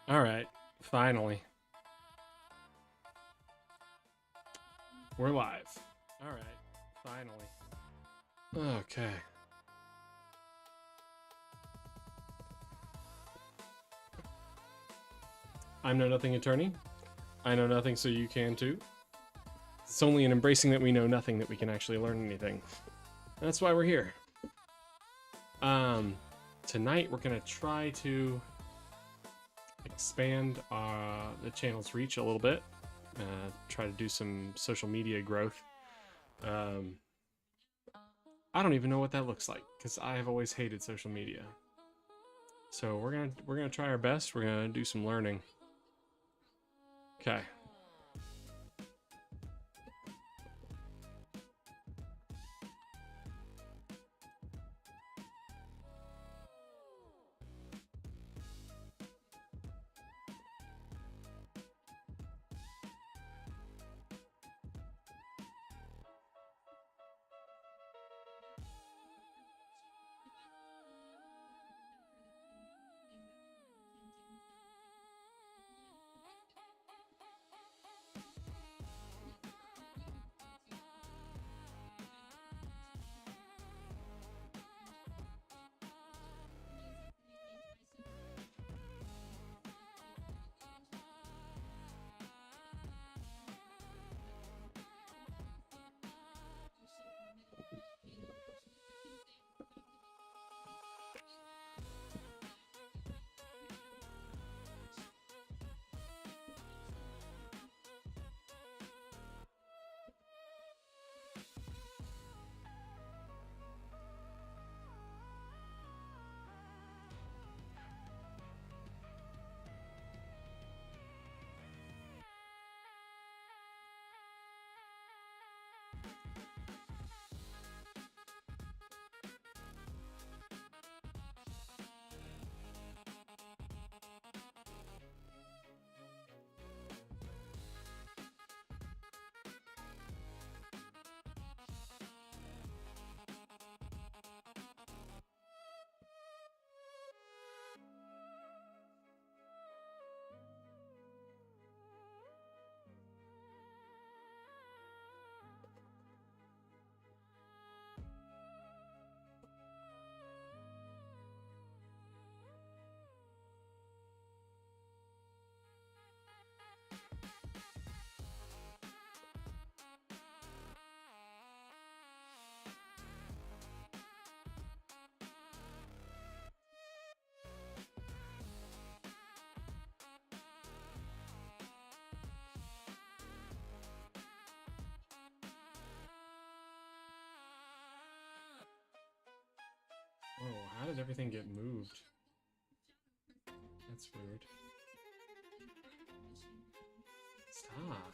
All right, finally. We're live. All right, finally. Okay. I'm No Nothing Attorney. I know nothing, so you can too. It's only in embracing that we know nothing that we can actually learn anything. That's why we're here. Tonight we're gonna try to expand the channel's reach a little bit. Try to do some social media growth. I don't even know what that looks like because I have always hated social media. So we're gonna try our best. We're gonna do some learning. Okay. Oh, how did everything get moved? That's weird. Stop.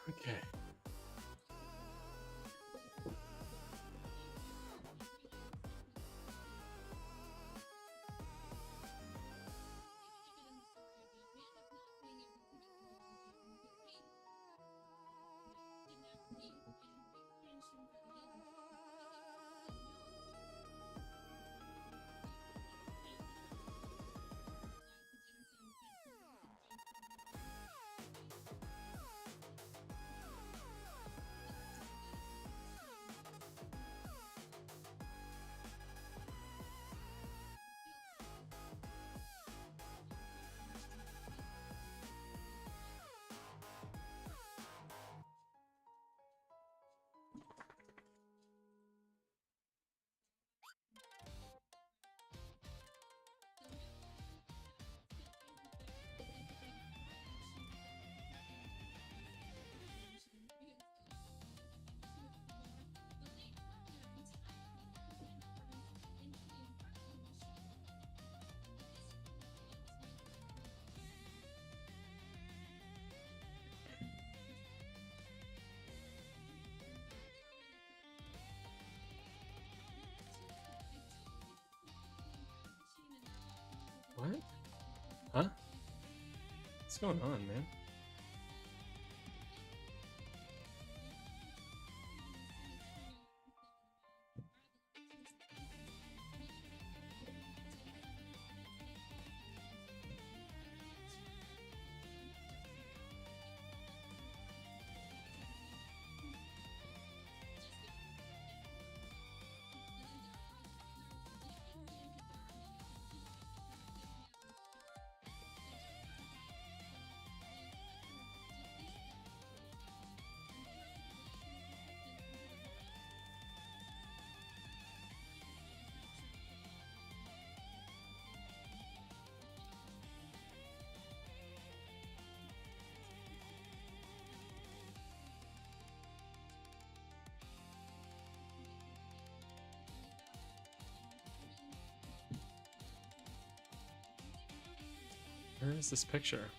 Okay. What? Huh? What's going on, man? Where is this picture?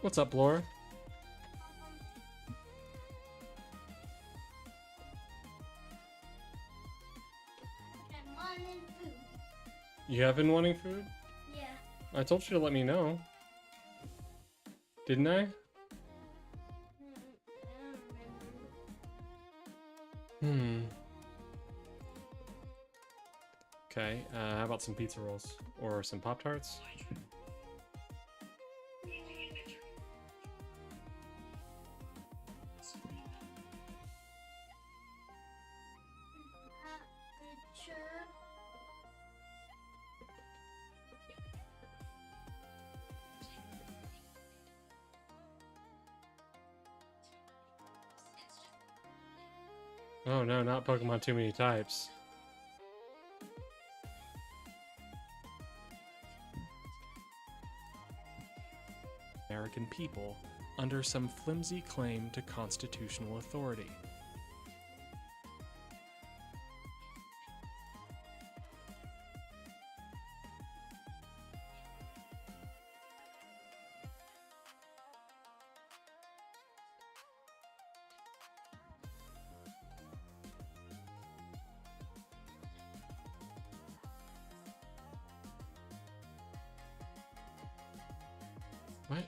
What's up, Laura? You have been wanting food? Yeah. I told you to let me know. Didn't I? Okay, how about some pizza rolls? Or some Pop-Tarts? Sure. Oh no, not Pokemon Too Many Types. American people under some flimsy claim to constitutional authority. What?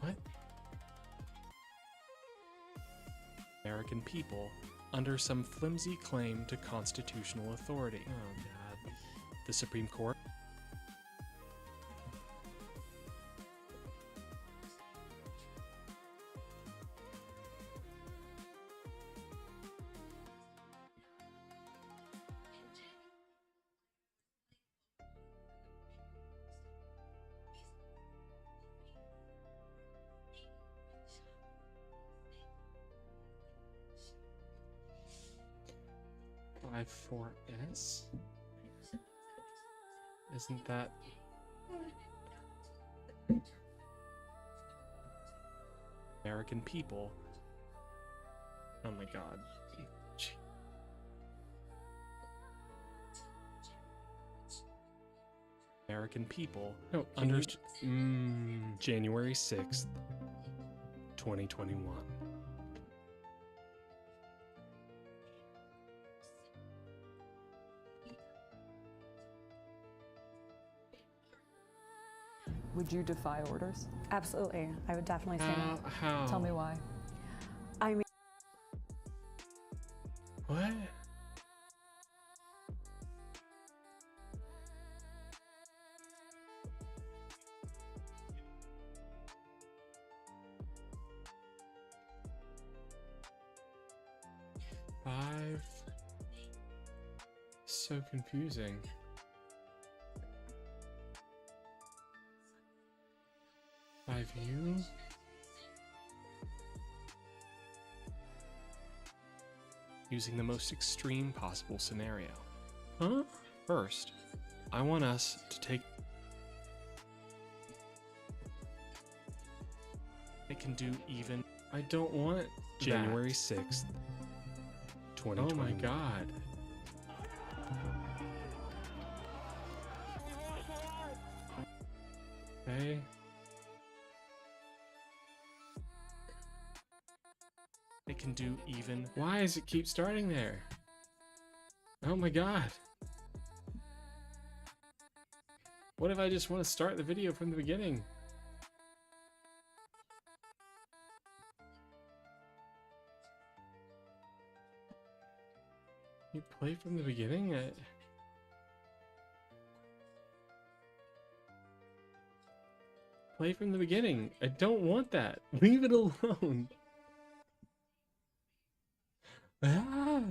What? American people under some flimsy claim to constitutional authority. Oh god. The Supreme Court. I4S? Isn't that... American people... Oh my god. Gee. American people... No, under... January 6th, 2021. Would you defy orders? Absolutely. I would definitely say no. How? Tell me why. I mean, What? Five. So confusing. You? Using the most extreme possible scenario. Huh? First, I want us to take... It can do even... I don't want January 6th, 2020. Oh my god. Okay. It can do even... Why does it keep starting there? Oh my god. What if I just want to start the video from the beginning? You play from the beginning? Play from the beginning. I don't want that. Leave it alone. Ah.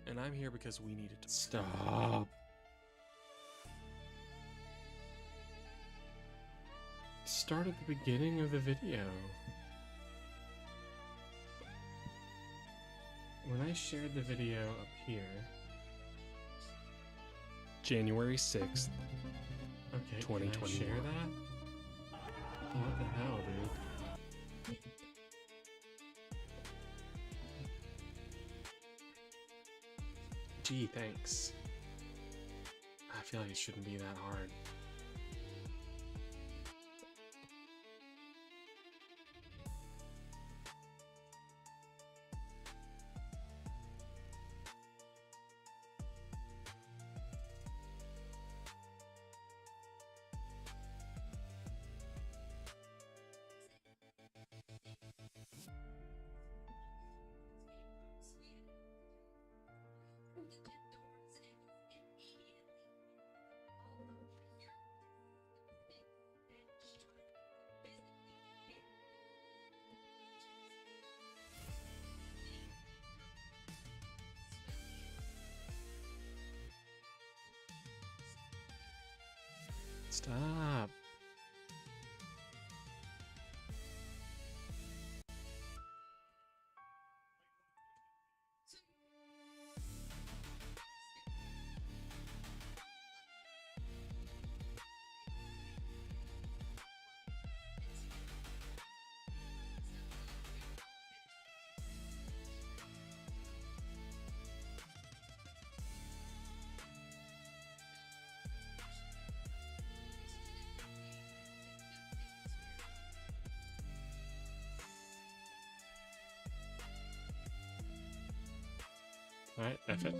And I'm here because we needed to stop. Start at the beginning of the video. When I shared the video up here, January 6th, okay, 2021. Can I share that? What the hell, dude? Gee, thanks. I feel like it shouldn't be that hard. Stop. Alright, F it.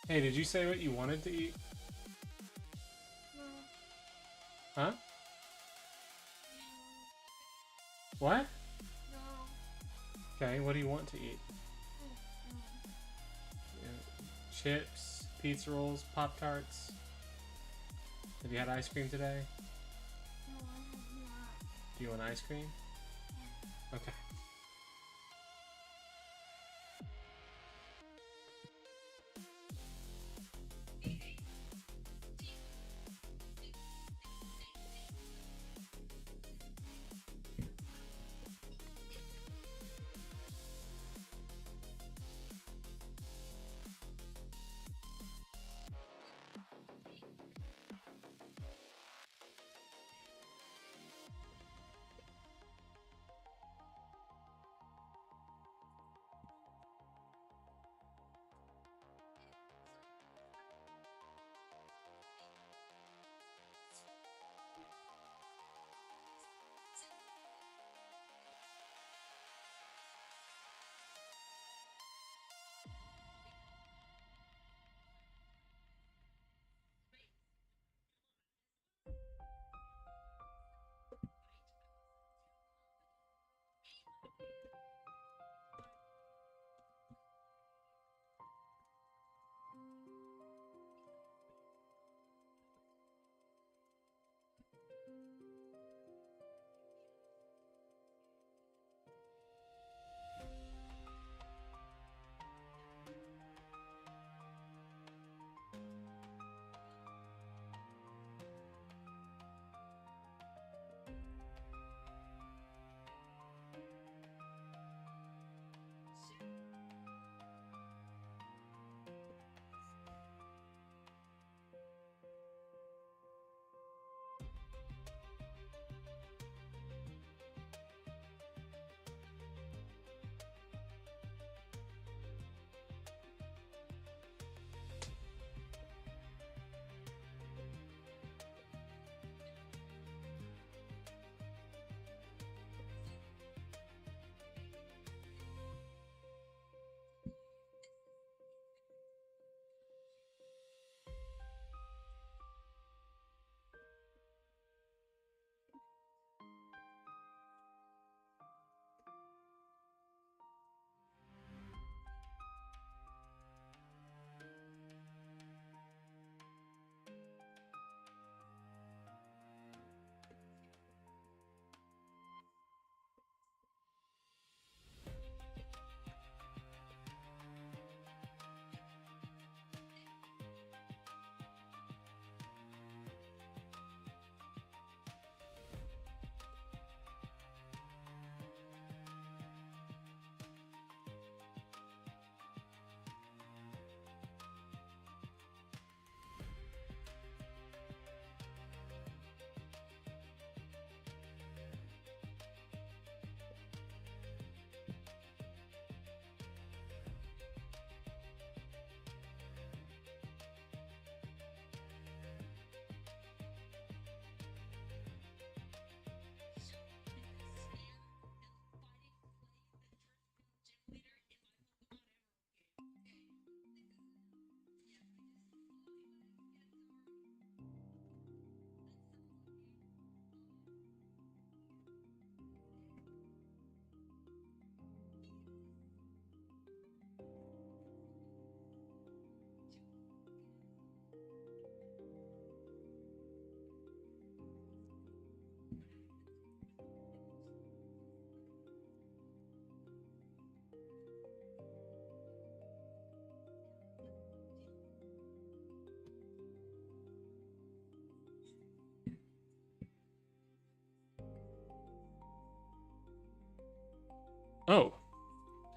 Hey, did you say what you wanted to eat? Huh? What? Okay, what do you want to eat? Yeah. Chips, pizza rolls, Pop-Tarts. Have you had ice cream today? Do you want ice cream? Okay.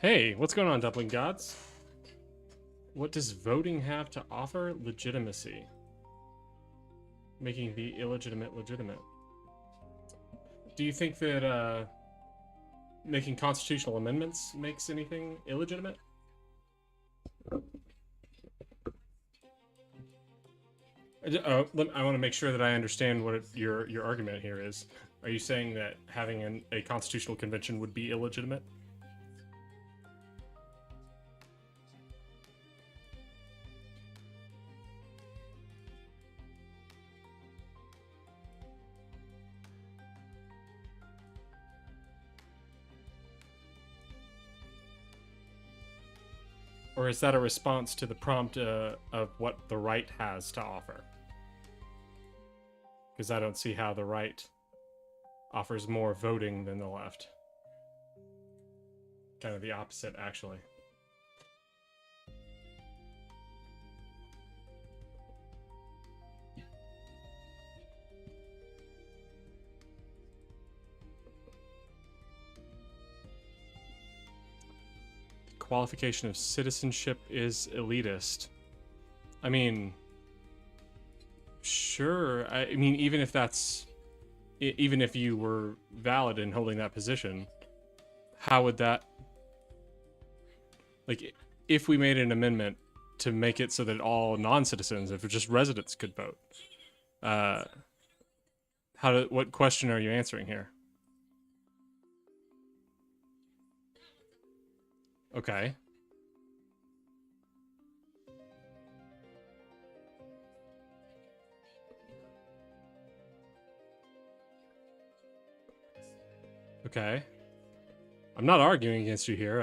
Hey, what's going on, Dumpling Gods? What does voting have to offer? Legitimacy. Making the illegitimate legitimate. Do you think that making constitutional amendments makes anything illegitimate? I want to make sure that I understand what your argument here is. Are you saying that having a constitutional convention would be illegitimate? Or is that a response to the prompt of what the right has to offer? Because I don't see how the right offers more voting than the left. Kind of the opposite, actually. Qualification of citizenship is elitist. I mean, sure. I mean, even if you were valid in holding that position, how would that, like, if we made an amendment to make it so that all non-citizens, if just residents could vote, what question are you answering here? Okay. Okay. I'm not arguing against you here.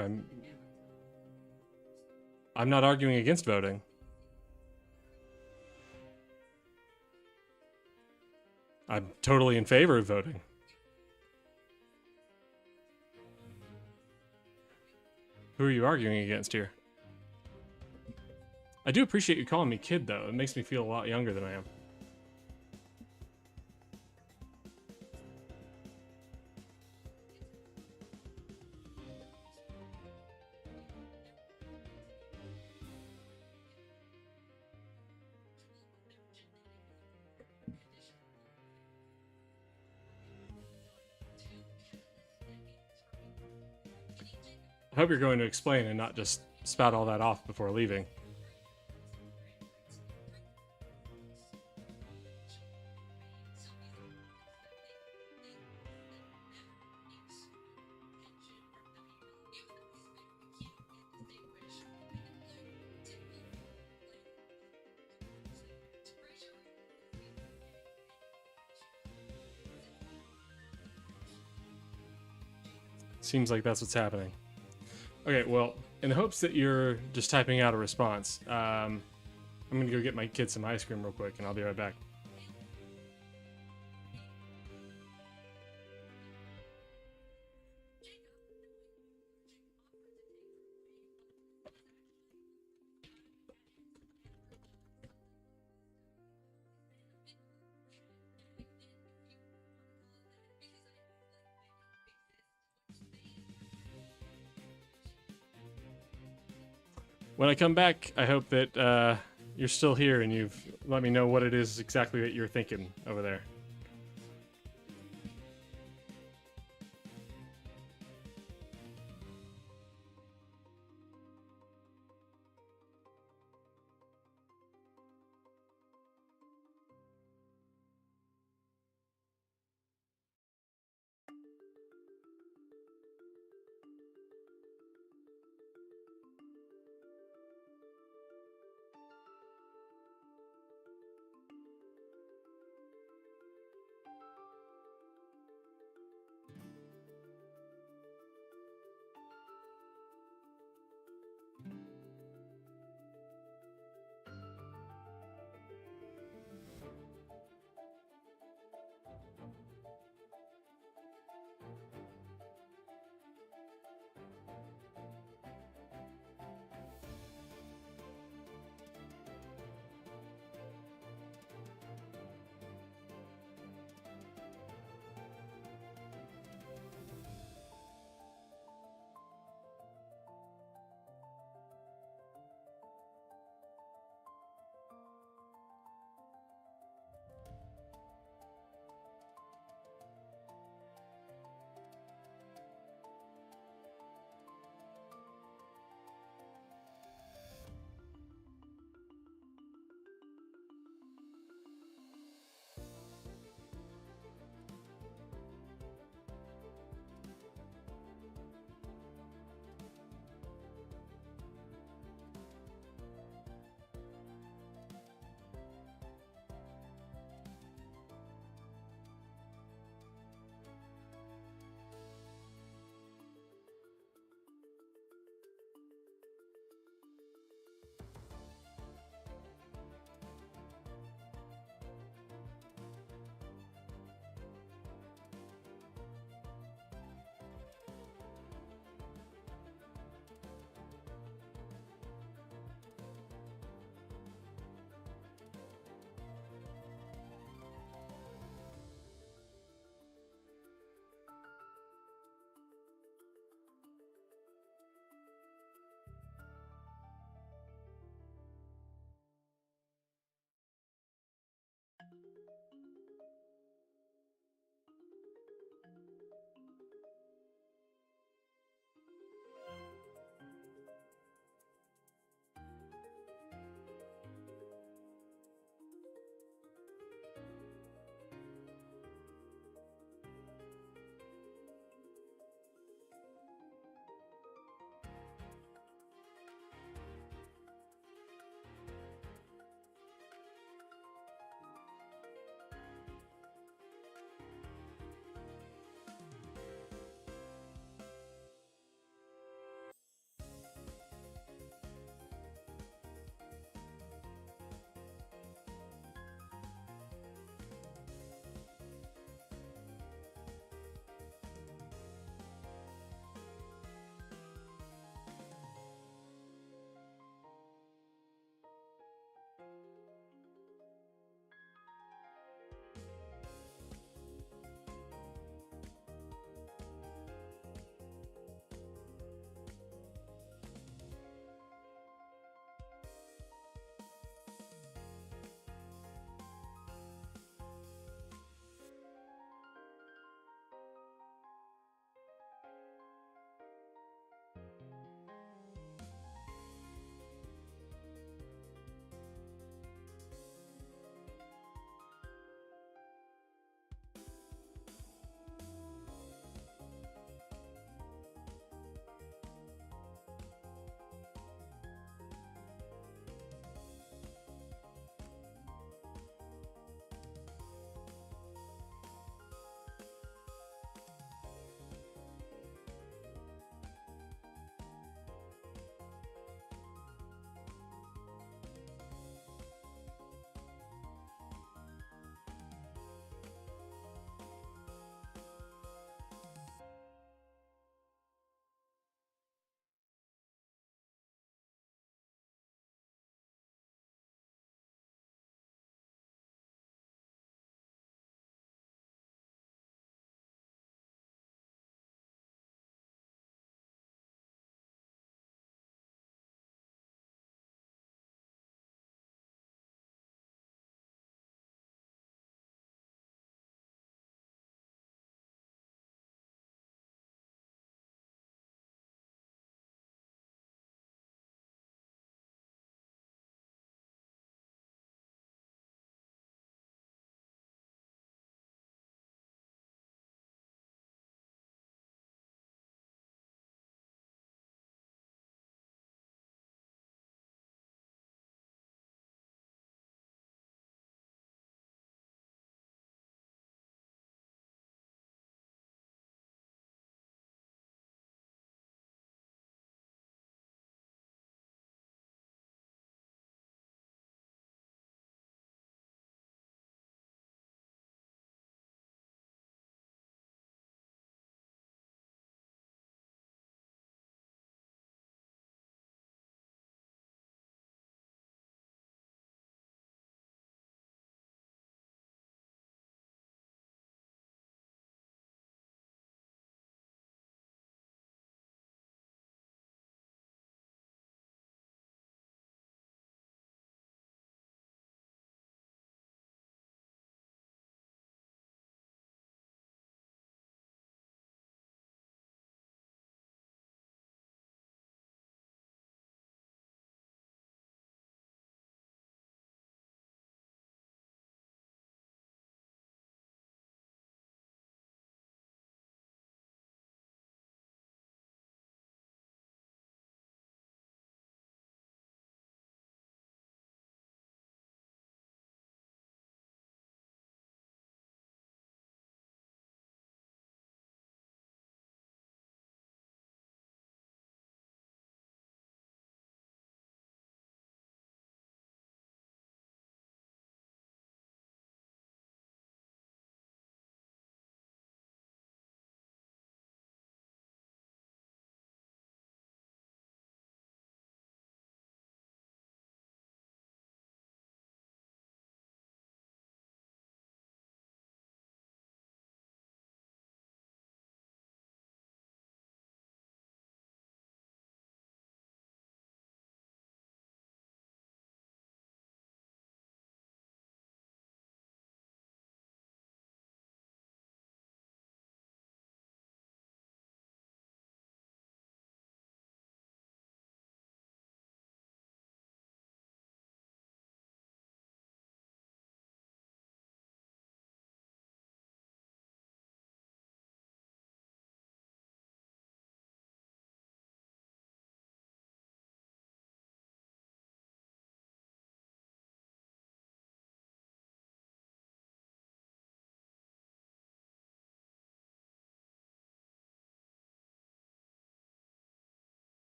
I'm not arguing against voting. I'm totally in favor of voting. Who are you arguing against here? I do appreciate you calling me kid, though. It makes me feel a lot younger than I am. I hope you're going to explain and not just spout all that off before leaving. Seems like that's what's happening. Okay, well, in the hopes that you're just typing out a response, I'm gonna go get my kids some ice cream real quick, and I'll be right back. When I come back, I hope that you're still here and you've let me know what it is exactly that you're thinking over there.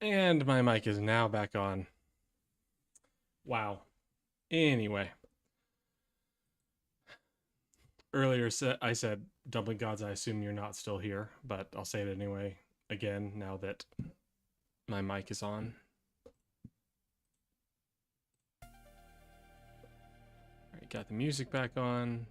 And my mic is now back on. Wow. Anyway. Earlier I said, Dumpling Gods, I assume you're not still here, but I'll say it anyway again now that my mic is on. Alright, got the music back on.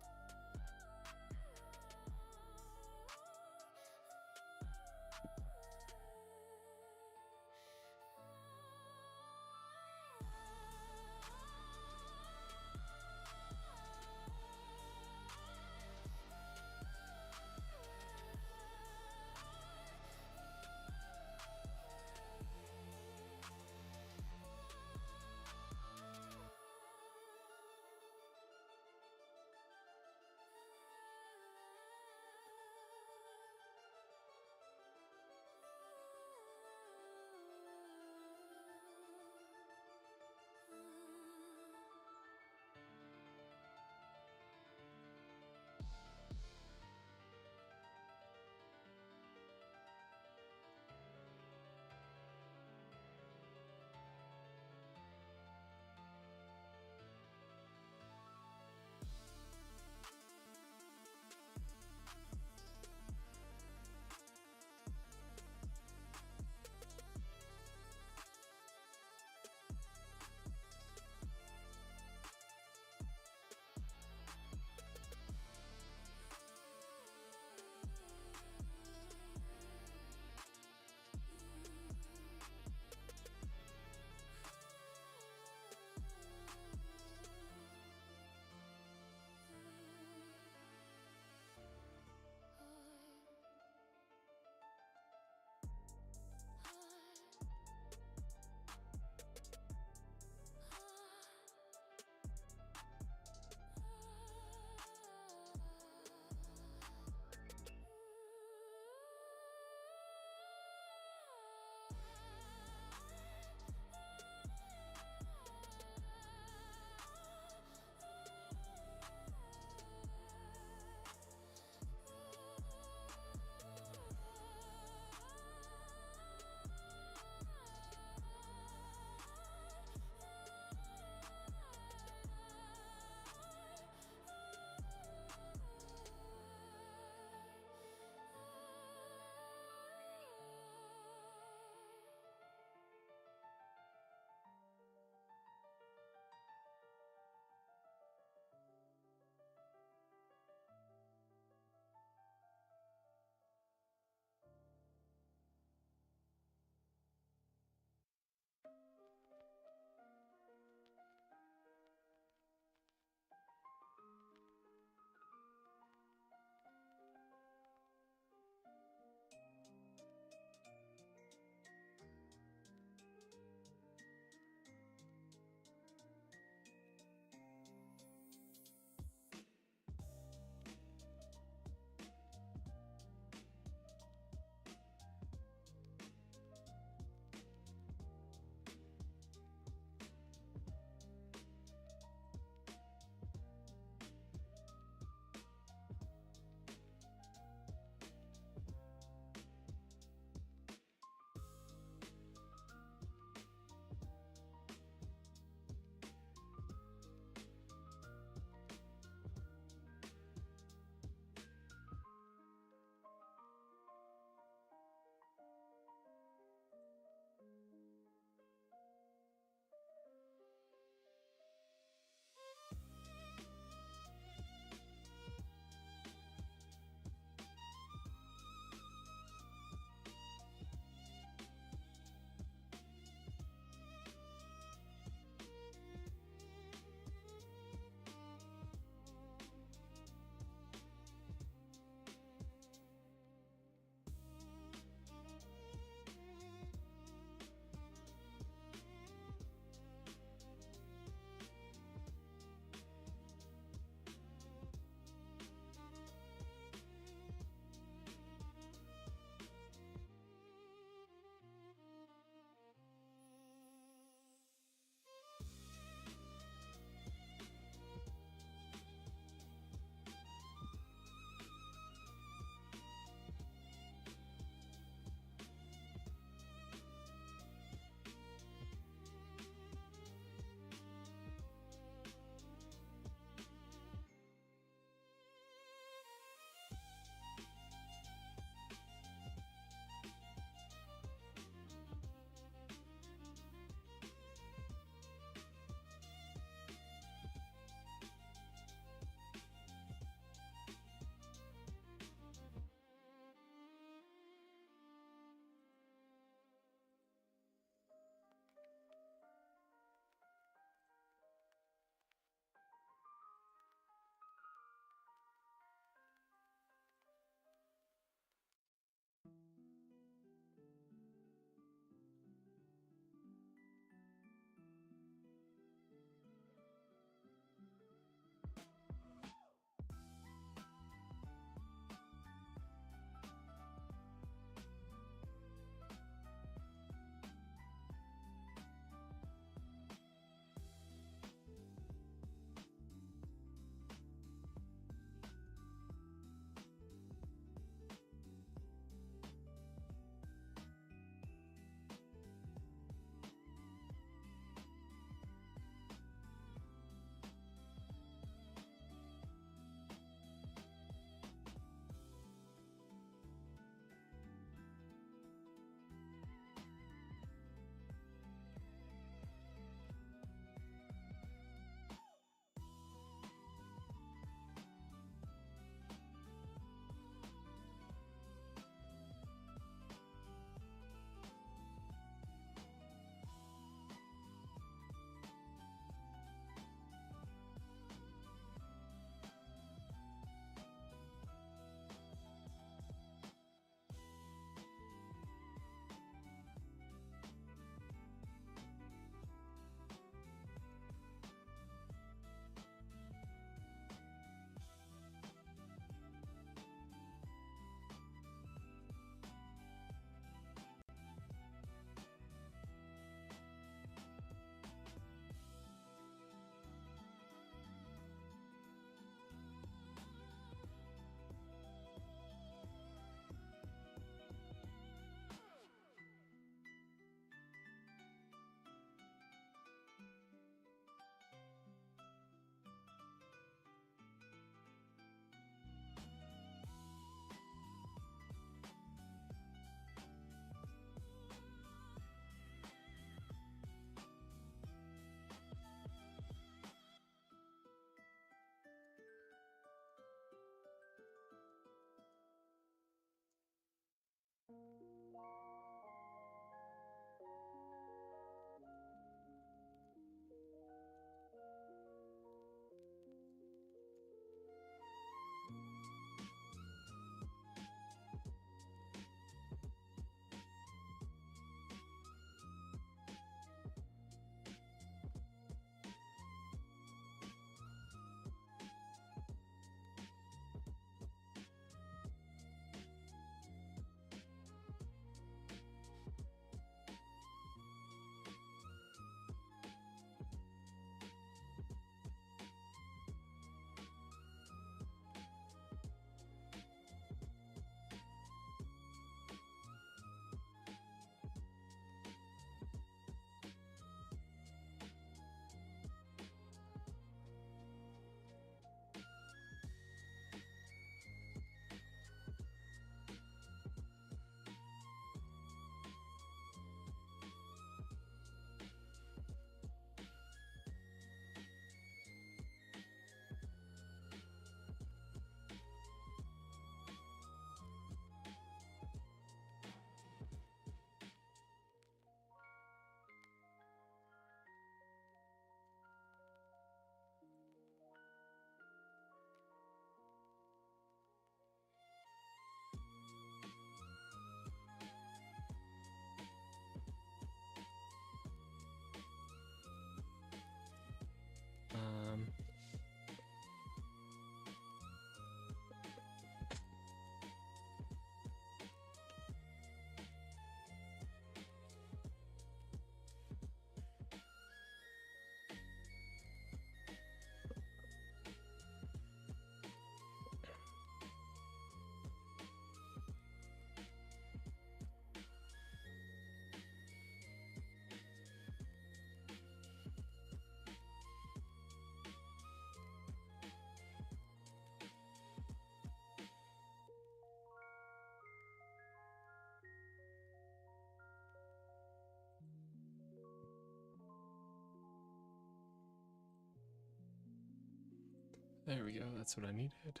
There we go. That's what I needed.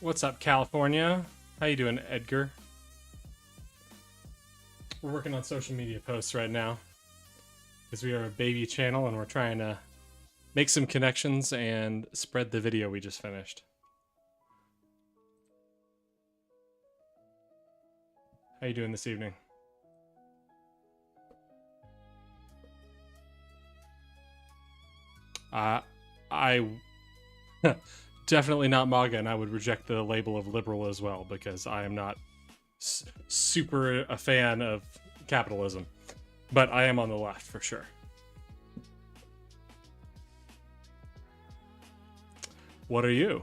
What's up, California? How you doing, Edgar? We're working on social media posts right now because we are a baby channel and we're trying to make some connections and spread the video we just finished. How you doing this evening? I definitely not MAGA, and I would reject the label of liberal as well because I am not super a fan of capitalism, but I am on the left for sure. What are you?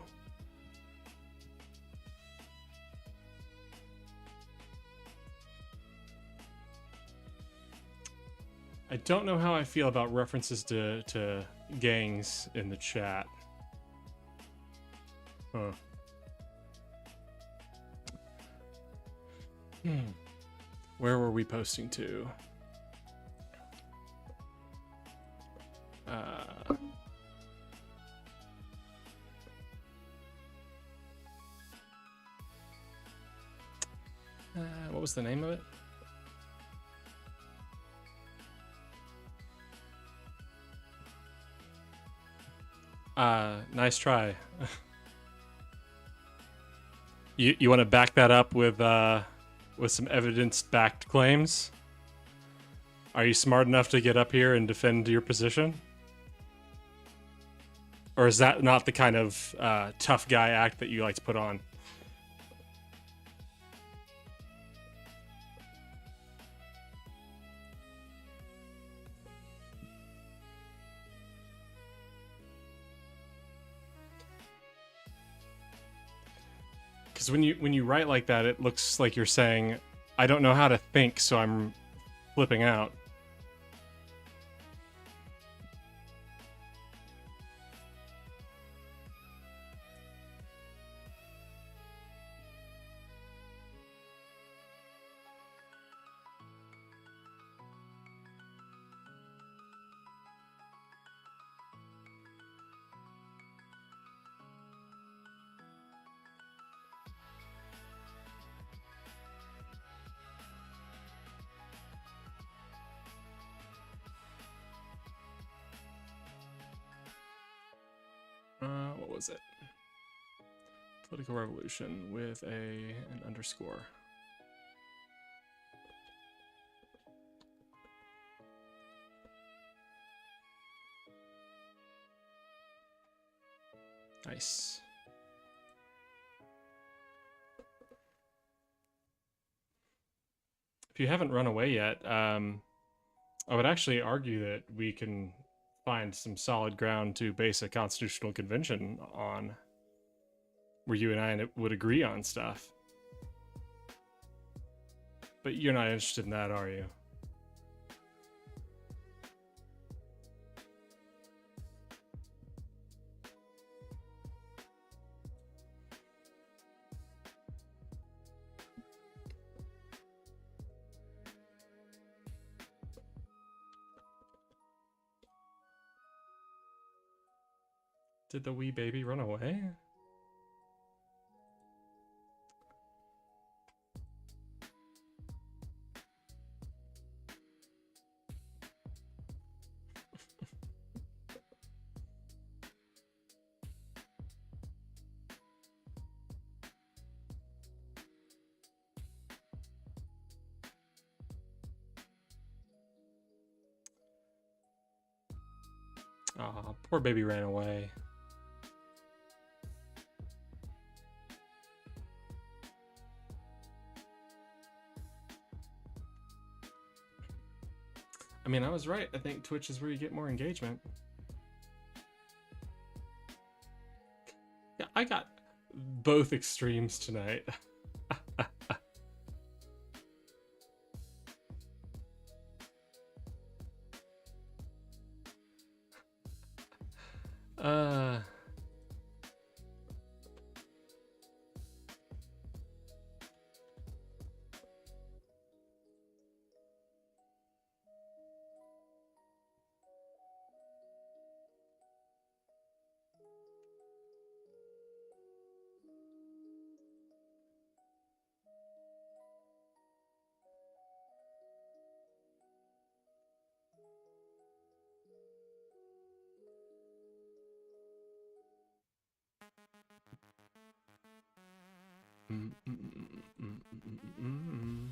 I don't know how I feel about references to gangs in the chat. Huh. Where were we posting to? What was the name of it? Nice try. You want to back that up with some evidence-backed claims? Are you smart enough to get up here and defend your position? Or is that not the kind of tough guy act that you like to put on? Because when you write like that, it looks like you're saying, I don't know how to think, so I'm flipping out. What was it? Political revolution with an underscore. Nice. If you haven't run away yet, I would actually argue that we can find some solid ground to base a constitutional convention on, where you and I would agree on stuff. But you're not interested in that, are you? Did the wee baby run away? Aw, poor baby ran away. I mean, I was right. I think Twitch is where you get more engagement. Yeah, I got both extremes tonight. Mm, mm, mm, mm, mm, mm, mm.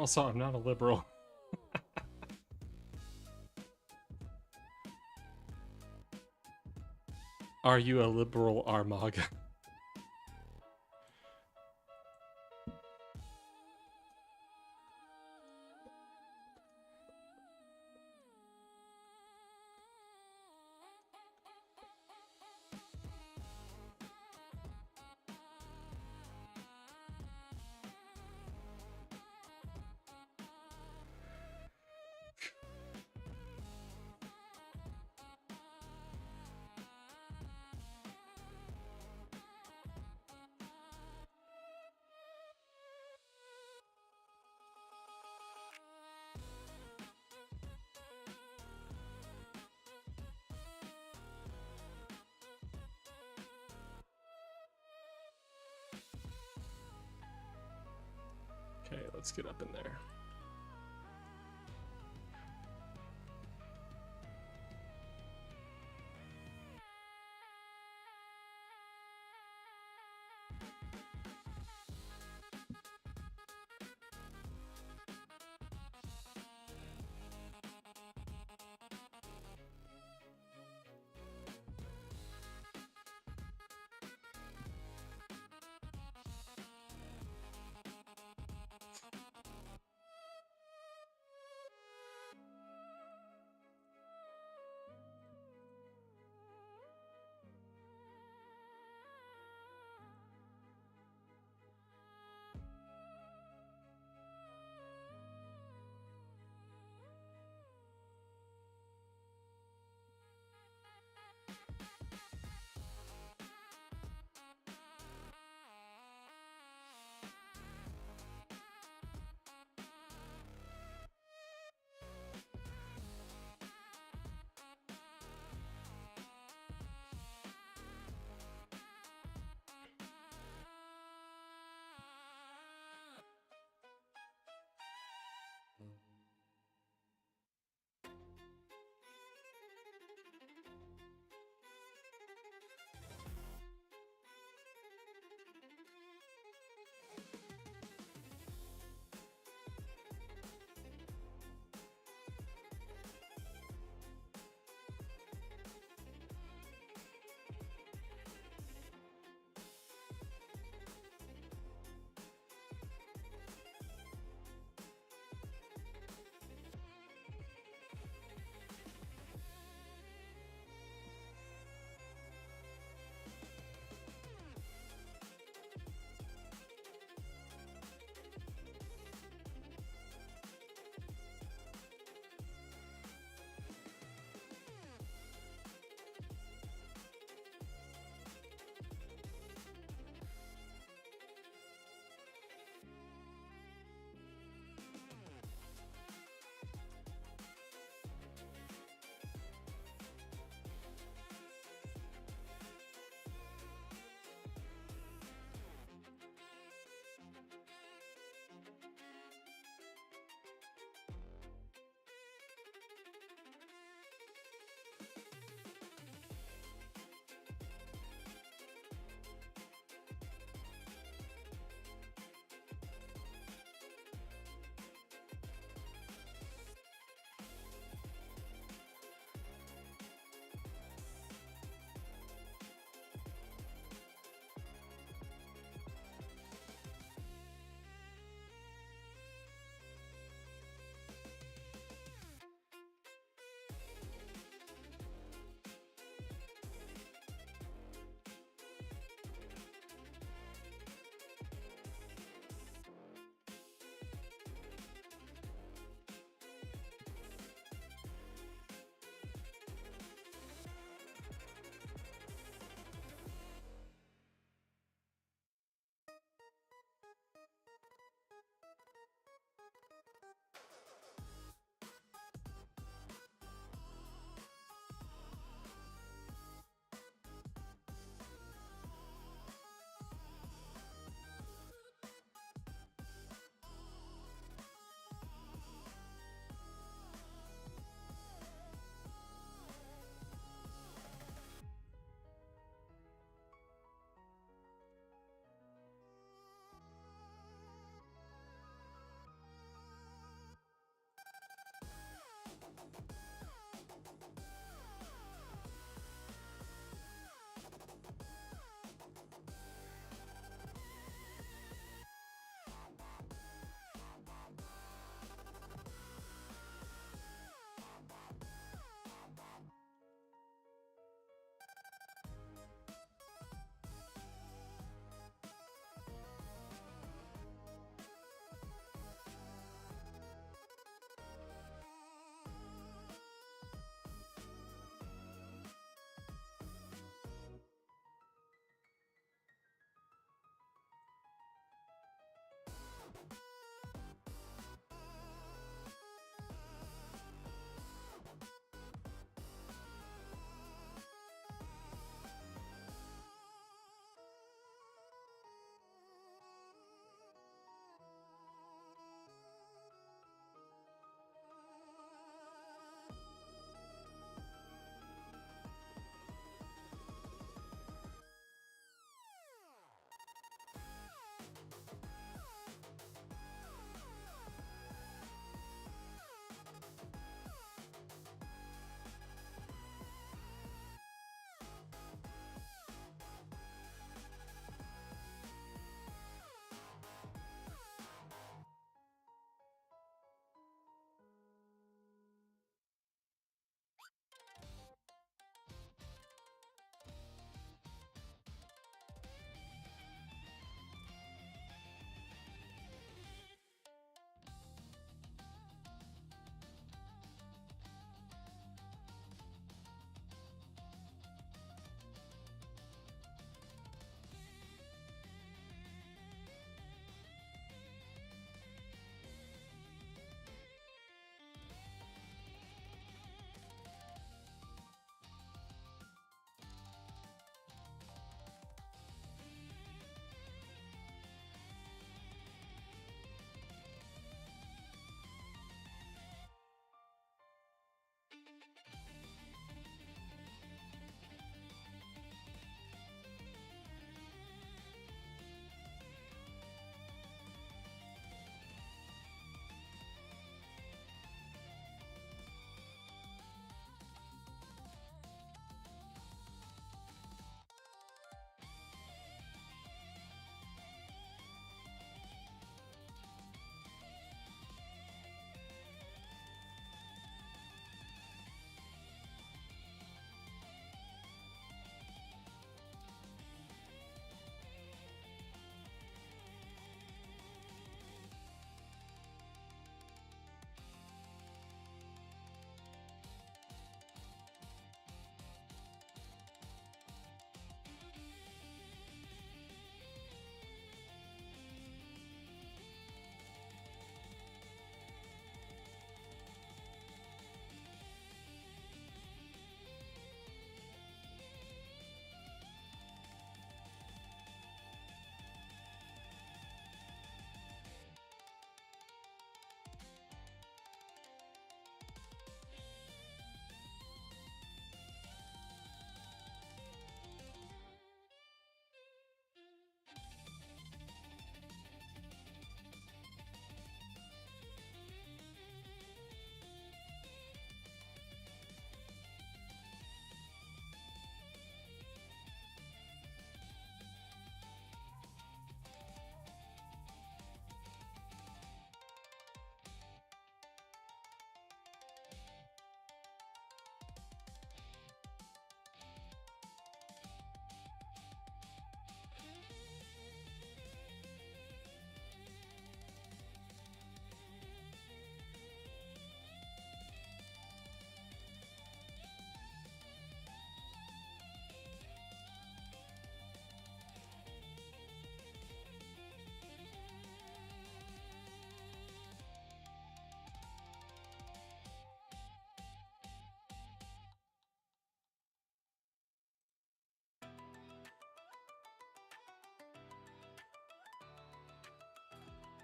Also, I'm not a liberal. Are you a liberal, Armaga? Okay, let's get up in there.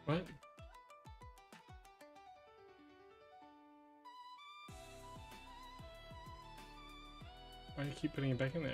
What? Why do you keep putting it back in there?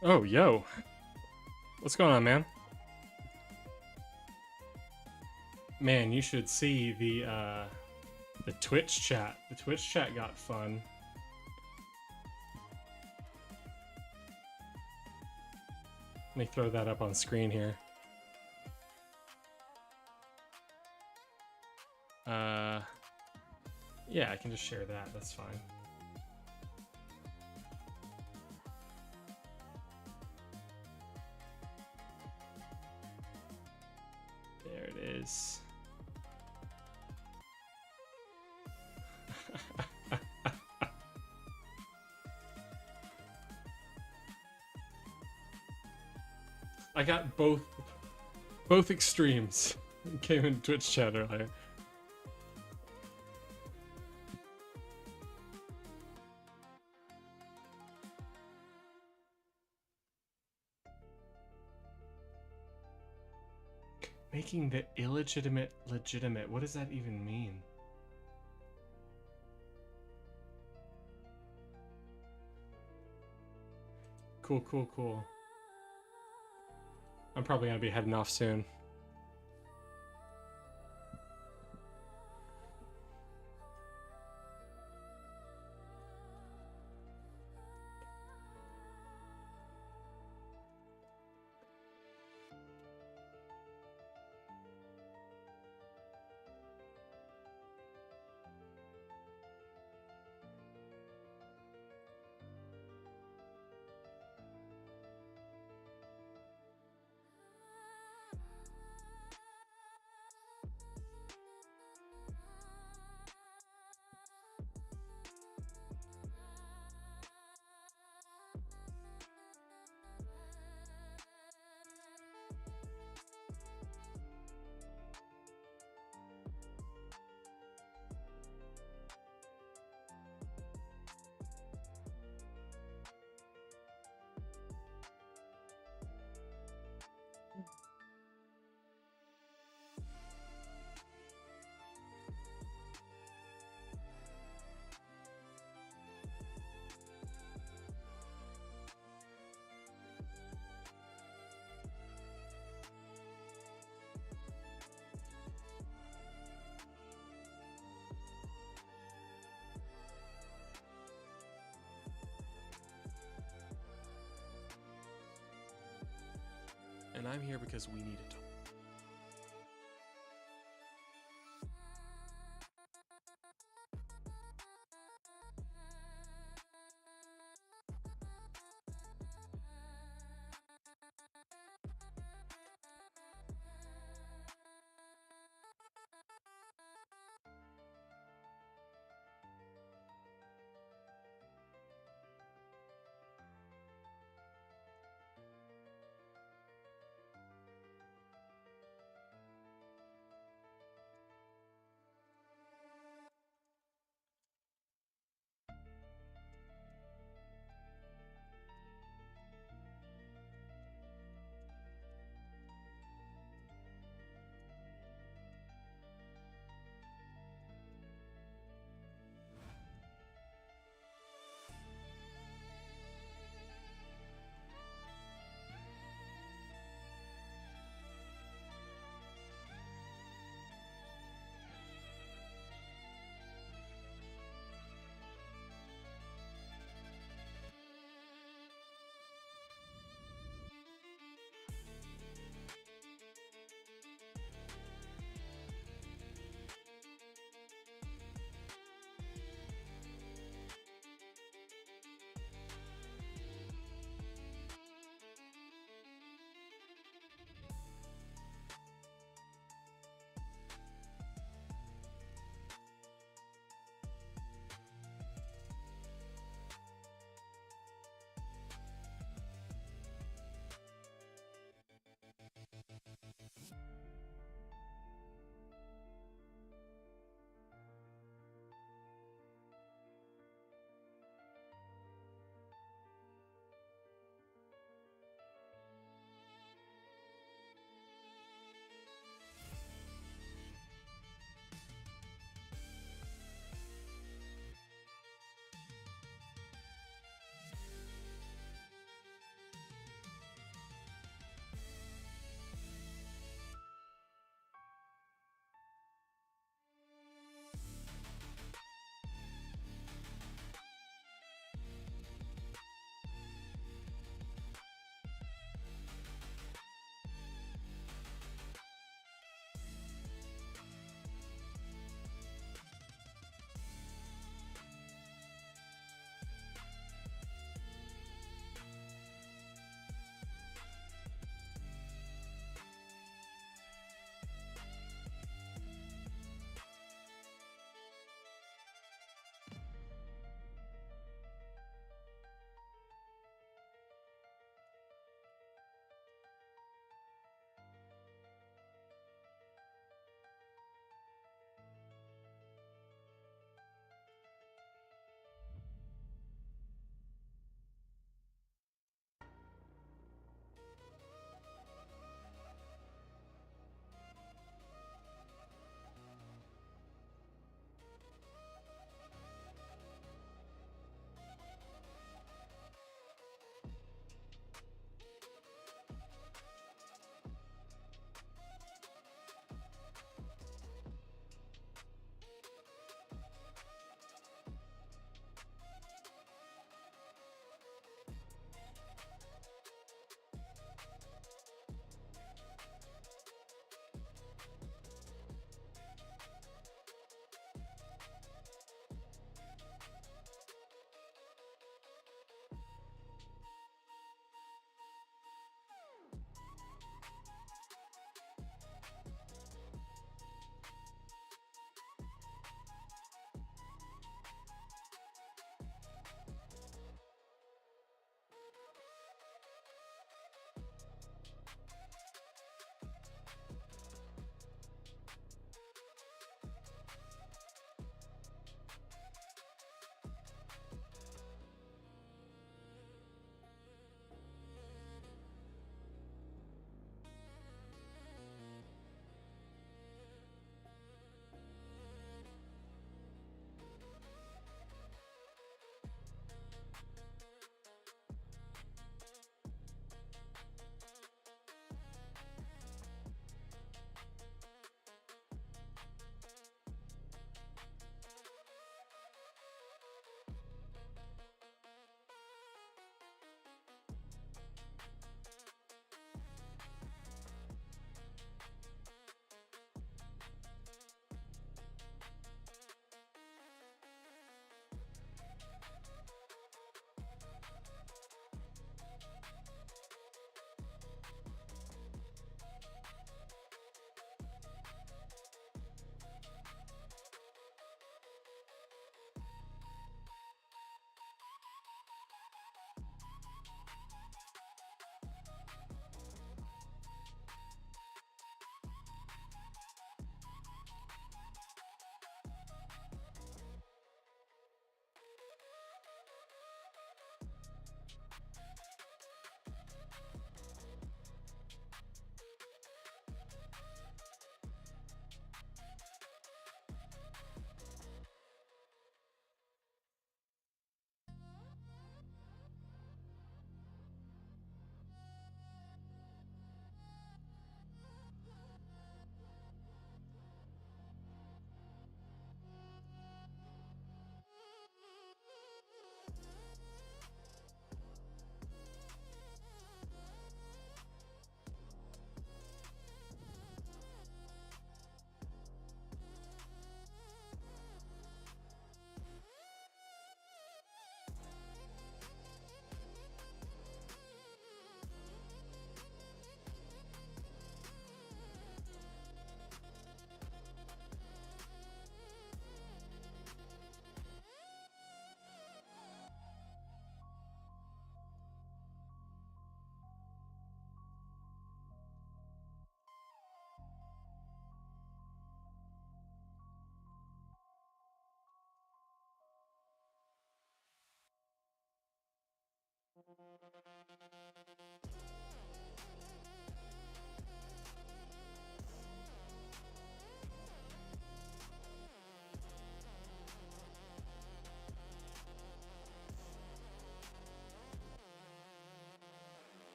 Oh, yo. What's going on, man? Man, you should see the Twitch chat. The Twitch chat got fun. Let me throw that up on screen here. Yeah, I can just share that. That's fine. There it is. I got both extremes. Came in Twitch chat earlier. Making the illegitimate legitimate. What does that even mean? Cool, cool, cool. I'm probably gonna be heading off soon. and I'm here because we need to talk.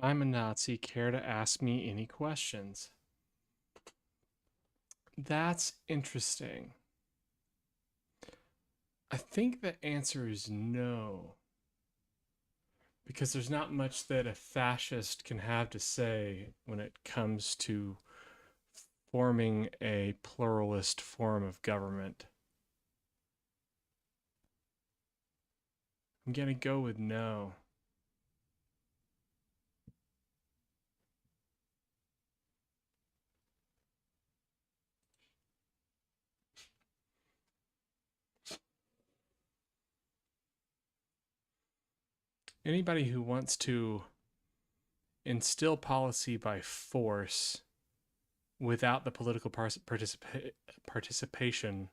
I'm a Nazi. Care to ask me any questions? That's interesting. I think the answer is no. Because there's not much that a fascist can have to say when it comes to forming a pluralist form of government. I'm gonna go with no. Anybody who wants to instill policy by force without the political participation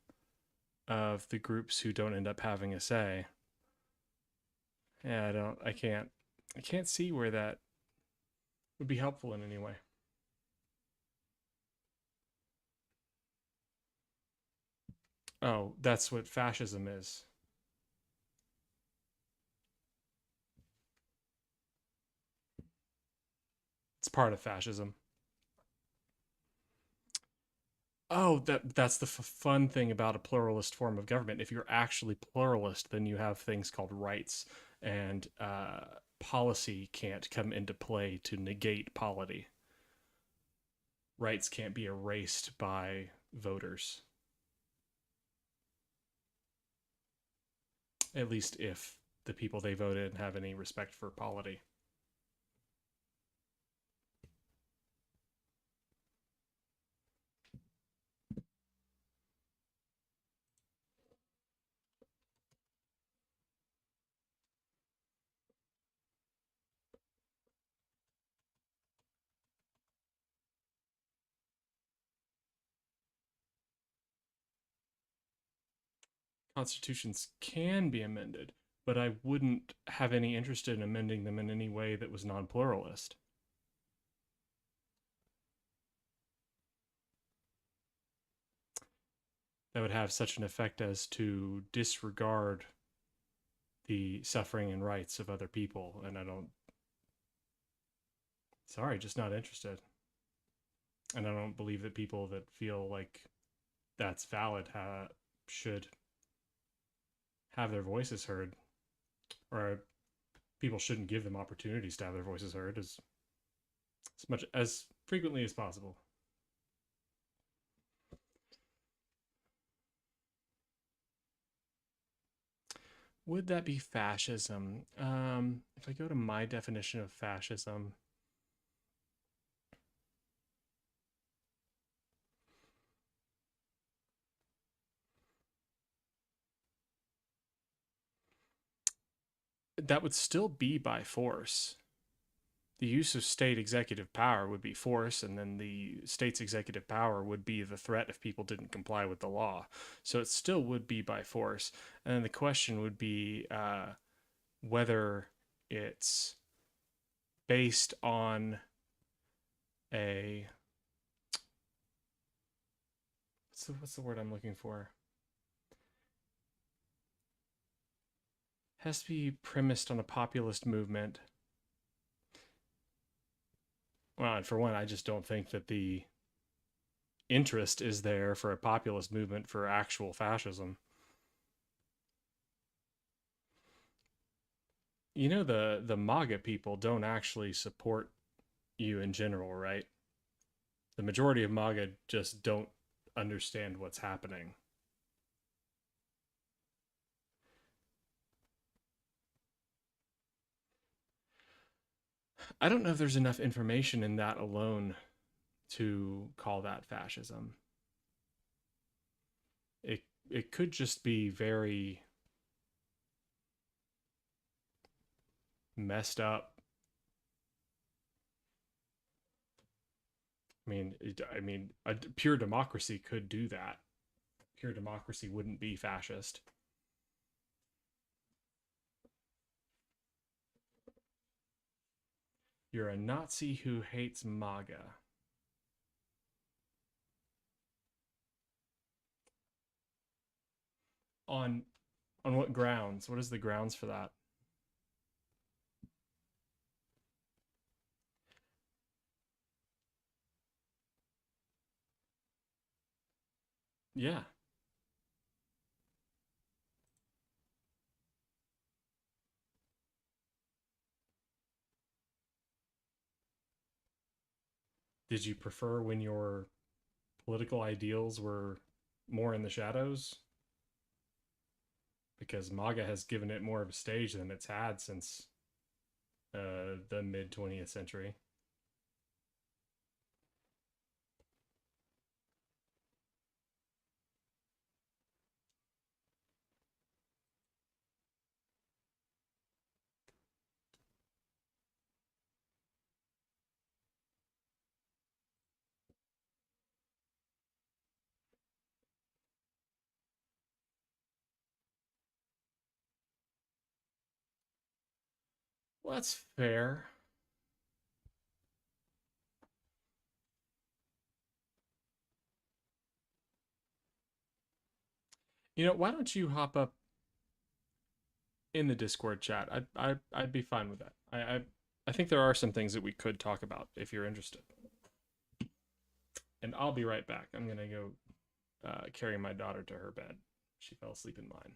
of the groups who don't end up having a say. Yeah, I can't see where that would be helpful in any way. Oh, that's what fascism is. It's part of fascism. Oh, that's the fun thing about a pluralist form of government. If you're actually pluralist, then you have things called rights, and policy can't come into play to negate polity. Rights can't be erased by voters. At least if the people they voted have any respect for polity. Constitutions can be amended, but I wouldn't have any interest in amending them in any way that was non-pluralist. That would have such an effect as to disregard the suffering and rights of other people, and I don't. Sorry, just not interested. And I don't believe that people that feel like that's valid should have their voices heard, or people shouldn't give them opportunities to have their voices heard as frequently as possible. Would that be fascism? If I go to my definition of fascism, that would still be by force. The use of state executive power would be force, and then the state's executive power would be the threat if people didn't comply with the law. So it still would be by force. And then the question would be whether it's based on a what's the word I'm looking for? Has to be premised on a populist movement. Well, and for one, I just don't think that the interest is there for a populist movement for actual fascism. You know, the MAGA people don't actually support you in general, right? The majority of MAGA just don't understand what's happening. I don't know if there's enough information in that alone to call that fascism. It could just be very messed up. A pure democracy could do that. Pure democracy wouldn't be fascist. You're a Nazi who hates MAGA. On what grounds? What is the grounds for that? Yeah. Did you prefer when your political ideals were more in the shadows? Because MAGA has given it more of a stage than it's had since the mid 20th century. Well, that's fair. You know, why don't you hop up in the Discord chat? I'd be fine with that. I think there are some things that we could talk about if you're interested. And I'll be right back. I'm gonna go carry my daughter to her bed. She fell asleep in mine.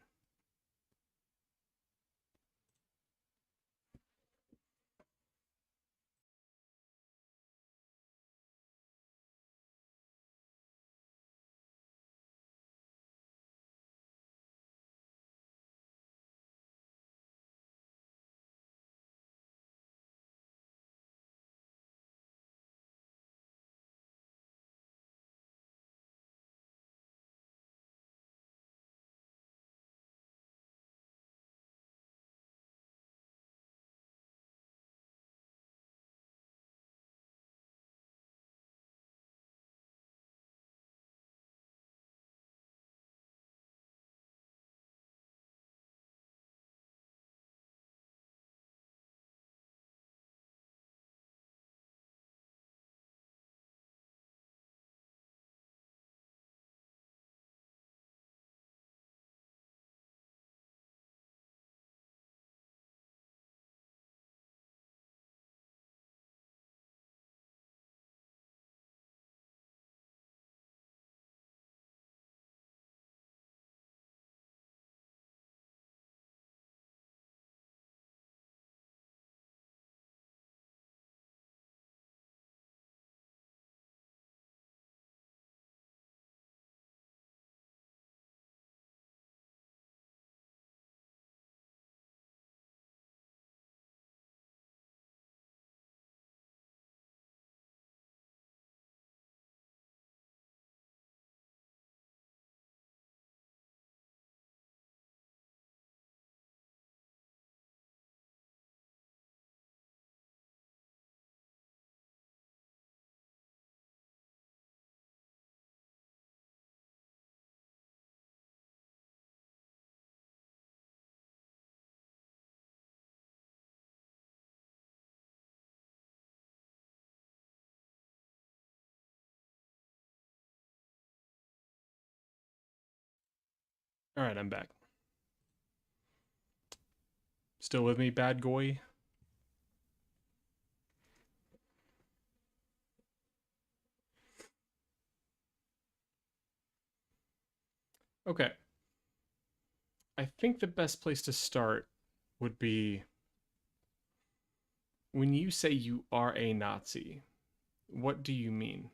All right, I'm back. Still with me, bad goy? Okay. I think the best place to start would be when you say you are a Nazi, what do you mean?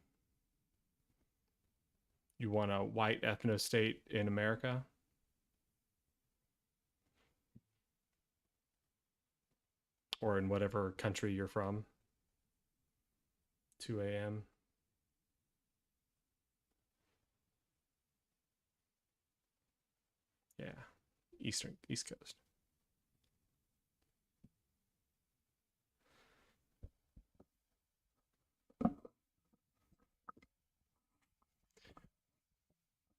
You want a white ethno state in America? Or in whatever country you're from? 2 a.m. Yeah. East Coast.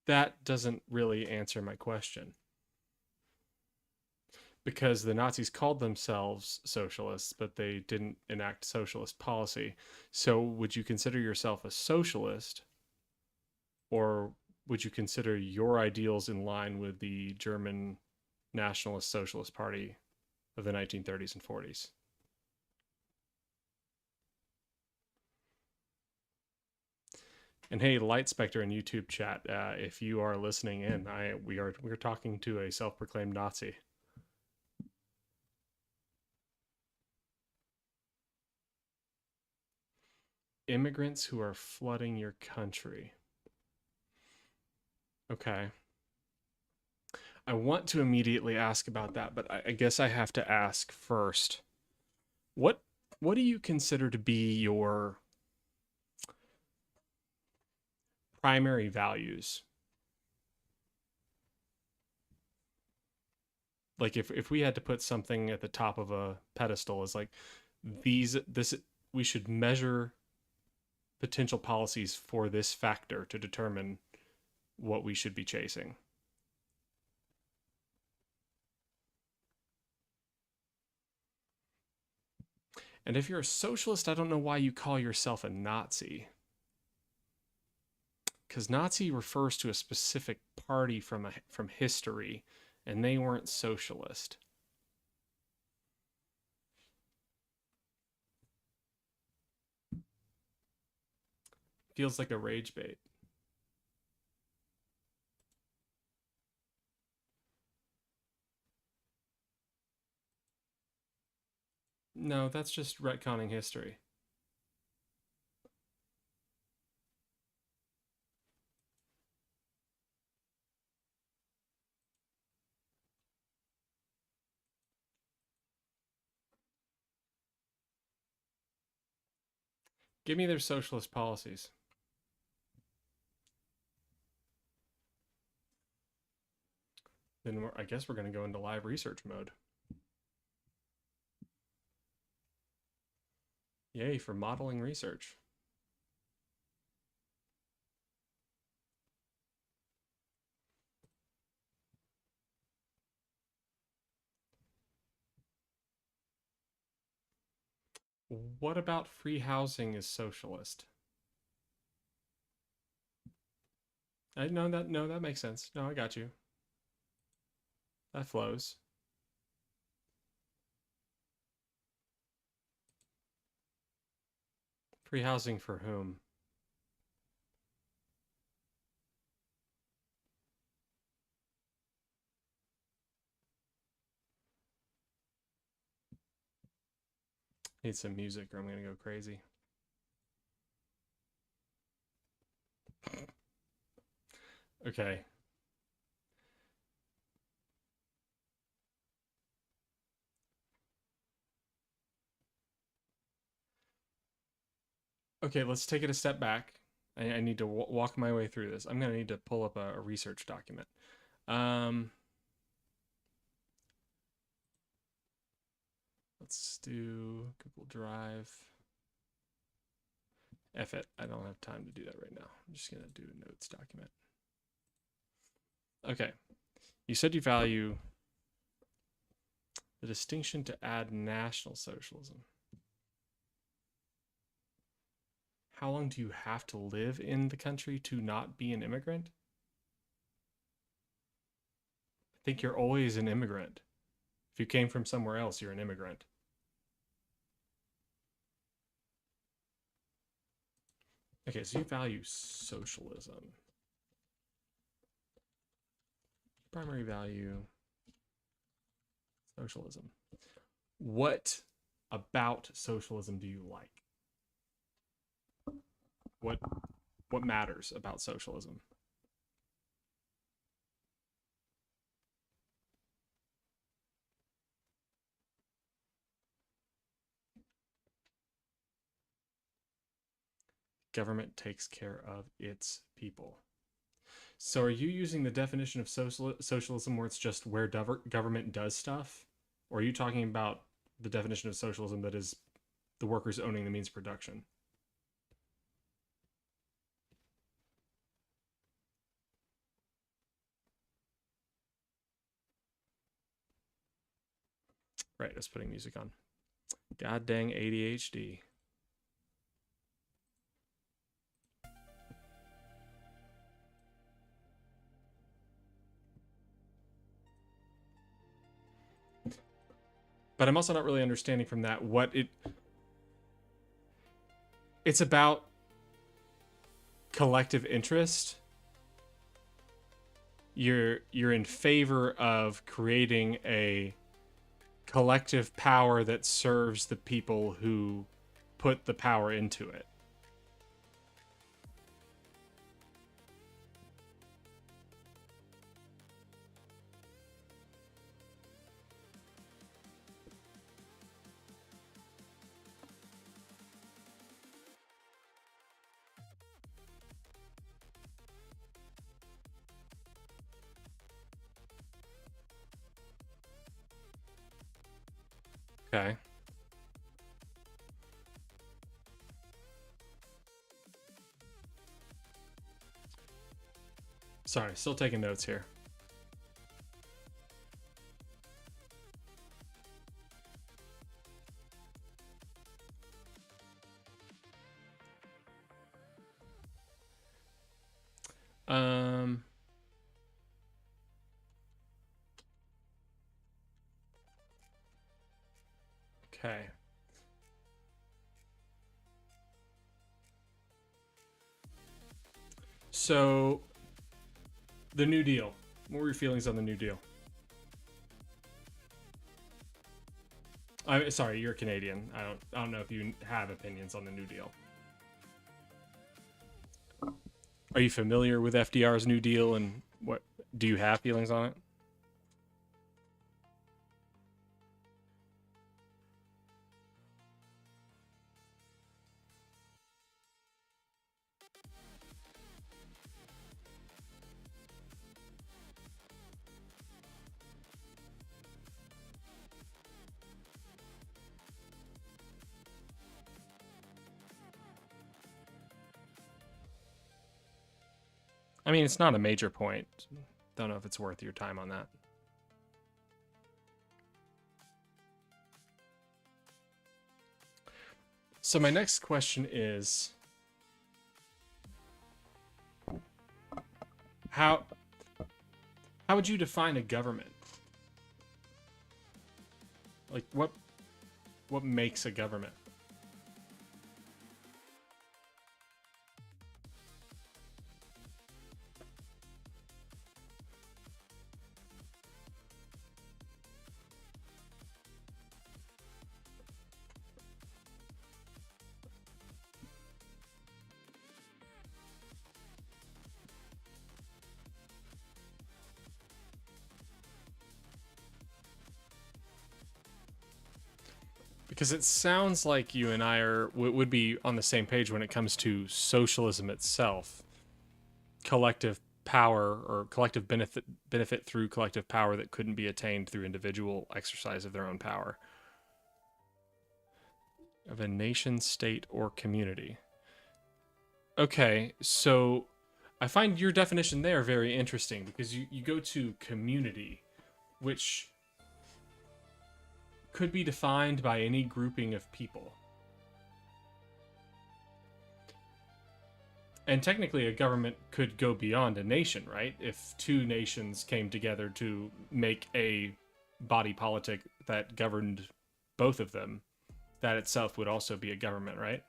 That doesn't really answer my question. Because the Nazis called themselves socialists, but they didn't enact socialist policy. So would you consider yourself a socialist, or would you consider your ideals in line with the German Nationalist Socialist Party of the 1930s and 40s? And hey, Light Spectre in YouTube chat, if you are listening in, we're talking to a self-proclaimed Nazi. Immigrants who are flooding your country. Okay. I want to immediately ask about that, but I guess I have to ask first. What do you consider to be your primary values? Like if we had to put something at the top of a pedestal as like this we should measure potential policies for this factor to determine what we should be chasing. And if you're a socialist, I don't know why you call yourself a Nazi. Because Nazi refers to a specific party from history, and they weren't socialist. Feels like a rage bait. No, that's just retconning history. Give me their socialist policies. Then I guess we're going to go into live research mode. Yay for modeling research. What about free housing is socialist? No, that makes sense. No, I got you. That flows. Free housing for whom? Need some music or I'm gonna go crazy. Okay. Okay, let's take it a step back. I need to walk my way through this. I'm gonna need to pull up a research document. Let's do Google Drive. F it, I don't have time to do that right now. I'm just gonna do a notes document. Okay, you said you value the distinction to add National Socialism. How long do you have to live in the country to not be an immigrant? I think you're always an immigrant. If you came from somewhere else, you're an immigrant. Okay, so you value socialism. Primary value, socialism. What about socialism do you like? What matters about socialism? Government takes care of its people. So are you using the definition of socialism where it's just where government does stuff? Or are you talking about the definition of socialism that is the workers owning the means of production? Right, I was putting music on. God dang ADHD. But I'm also not really understanding from that what it's about collective interest, you're in favor of creating a collective power that serves the people who put the power into it. Okay. Sorry, still taking notes here. Okay. So, the New Deal. What were your feelings on the New Deal? Sorry, you're Canadian. I don't know if you have opinions on the New Deal. Are you familiar with FDR's New Deal, and what do you have feelings on it? I mean, it's not a major point. Don't know if it's worth your time on that. So my next question is, how would you define a government? Like, what makes a government? Because it sounds like you and I would be on the same page when it comes to socialism itself. Collective power, or collective benefit through collective power that couldn't be attained through individual exercise of their own power. Of a nation, state, or community. Okay, so I find your definition there very interesting, because you go to community, which could be defined by any grouping of people. And technically a government could go beyond a nation, right? If two nations came together to make a body politic that governed both of them, that itself would also be a government, right?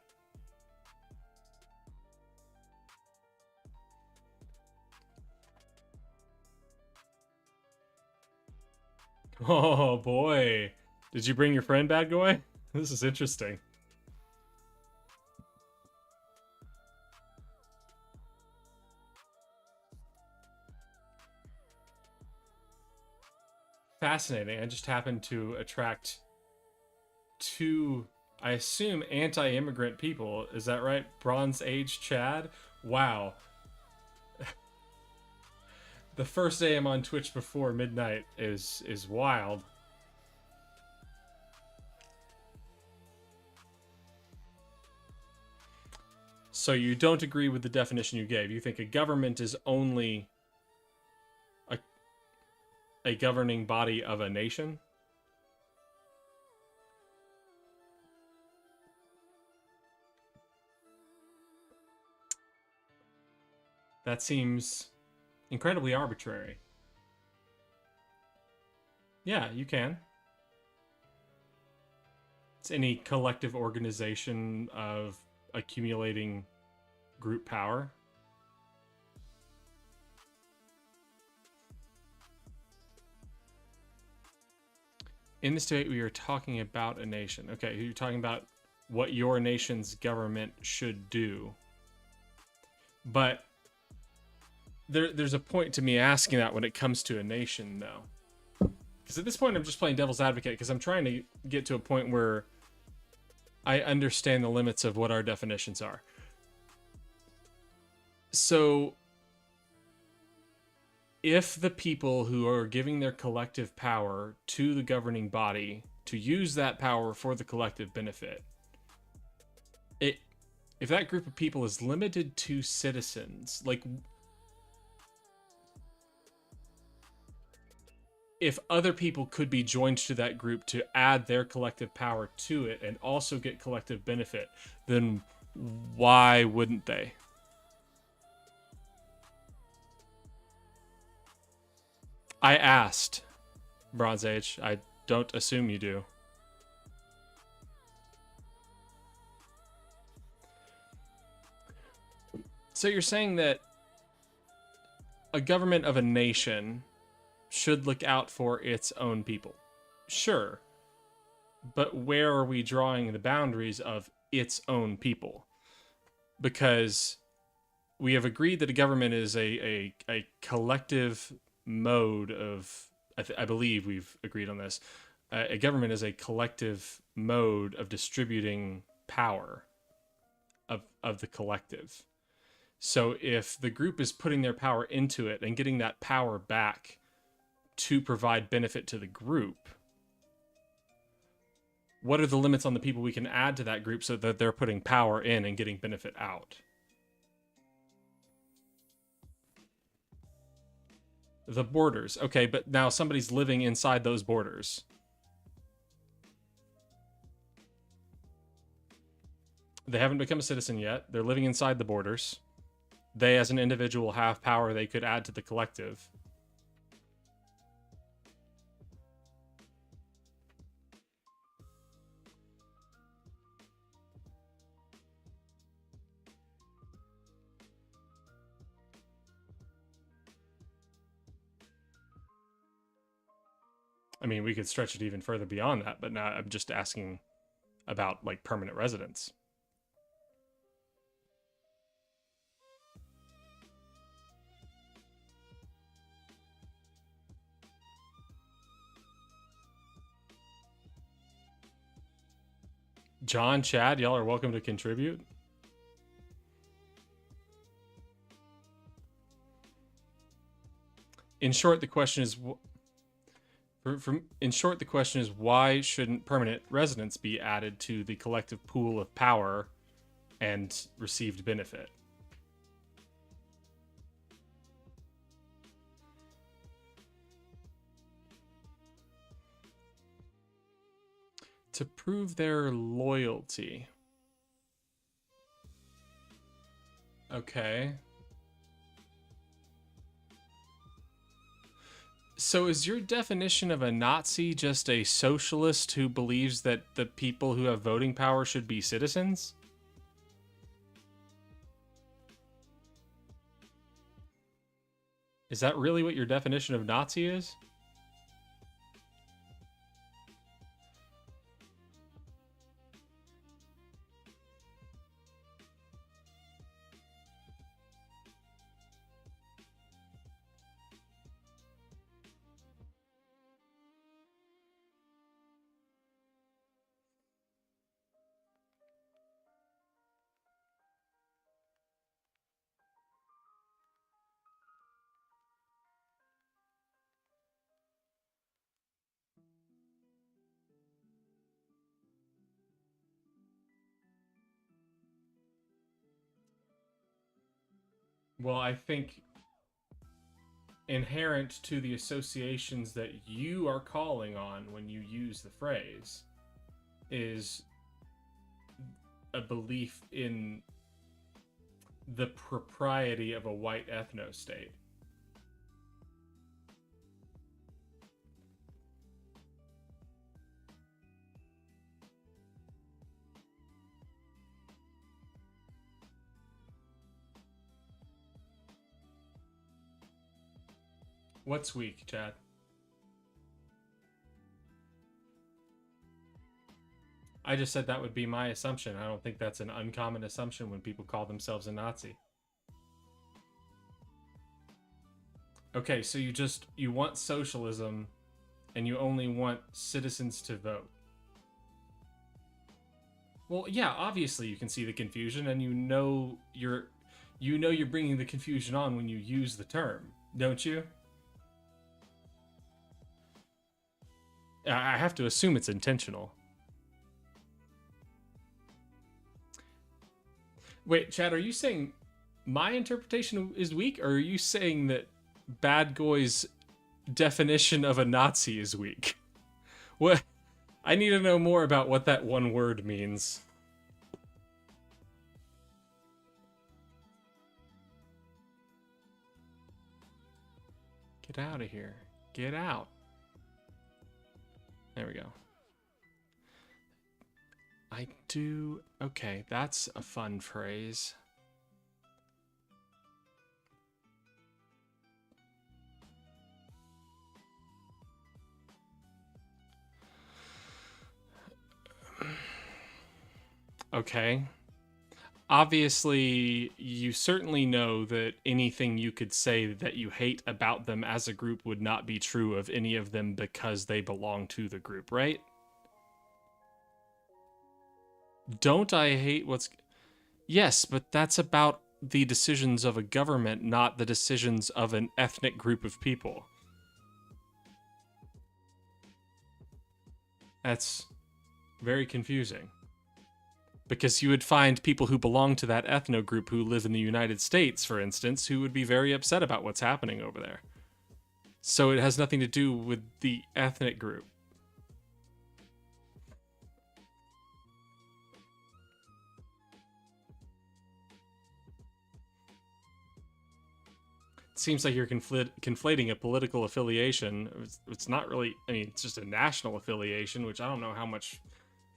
Oh boy. Did you bring your friend, bad boy? This is interesting. Fascinating. I just happened to attract two, I assume, anti-immigrant people. Is that right? Bronze Age Chad? Wow. The first day I'm on Twitch before midnight is wild. So you don't agree with the definition you gave. You think a government is only a governing body of a nation? That seems incredibly arbitrary. Yeah, you can. It's any collective organization of accumulating group power. In this debate, we are talking about a nation. Okay, you're talking about what your nation's government should do. But there's a point to me asking that when it comes to a nation, though. Because at this point, I'm just playing devil's advocate because I'm trying to get to a point where I understand the limits of what our definitions are. So, if the people who are giving their collective power to the governing body to use that power for the collective benefit, if that group of people is limited to citizens, like if other people could be joined to that group to add their collective power to it and also get collective benefit, then why wouldn't they? I asked, Bronze Age. I don't assume you do. So you're saying that a government of a nation should look out for its own people. Sure. But where are we drawing the boundaries of its own people? Because we have agreed that a government is a collective mode of, I believe we've agreed on this, a government is a collective mode of distributing power of the collective. So if the group is putting their power into it and getting that power back to provide benefit to the group, what are the limits on the people we can add to that group so that they're putting power in and getting benefit out? The borders. Okay, but now somebody's living inside those borders. They haven't become a citizen yet. They're living inside the borders. They, as an individual, have power they could add to the collective. I mean, we could stretch it even further beyond that, but now I'm just asking about, like, permanent residence. John, Chad, y'all are welcome to contribute. In short, the question is, why shouldn't permanent residence be added to the collective pool of power and received benefit? To prove their loyalty. Okay. So is your definition of a Nazi just a socialist who believes that the people who have voting power should be citizens? Is that really what your definition of Nazi is? Well, I think inherent to the associations that you are calling on when you use the phrase is a belief in the propriety of a white ethno-state. What's weak, Chad? I just said that would be my assumption. I don't think that's an uncommon assumption when people call themselves a Nazi. Okay, so you want socialism and you only want citizens to vote. Well, yeah, obviously you can see the confusion, and you know you're bringing the confusion on when you use the term, don't you? I have to assume it's intentional. Wait, Chad, are you saying my interpretation is weak, or are you saying that Bad Goy's definition of a Nazi is weak? What? I need to know more about what that one word means. Get out of here. Get out. There we go. I do... Okay, that's a fun phrase. Okay. Obviously, you certainly know that anything you could say that you hate about them as a group would not be true of any of them because they belong to the group, right? Don't I hate what's... Yes, but that's about the decisions of a government, not the decisions of an ethnic group of people. That's very confusing. Because you would find people who belong to that ethno group who live in the United States, for instance, who would be very upset about what's happening over there. So it has nothing to do with the ethnic group. It seems like you're conflating a political affiliation. It's not really, I mean, it's just a national affiliation, which I don't know how much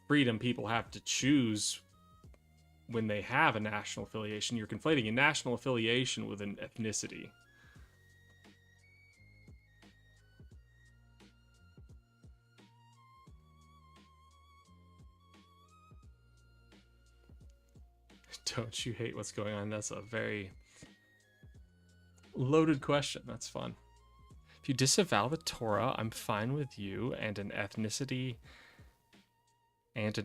freedom people have to choose when they have a national affiliation. You're conflating a national affiliation with an ethnicity. Don't you hate what's going on? That's a very loaded question. That's fun. If you disavow the Torah, I'm fine with you and an ethnicity and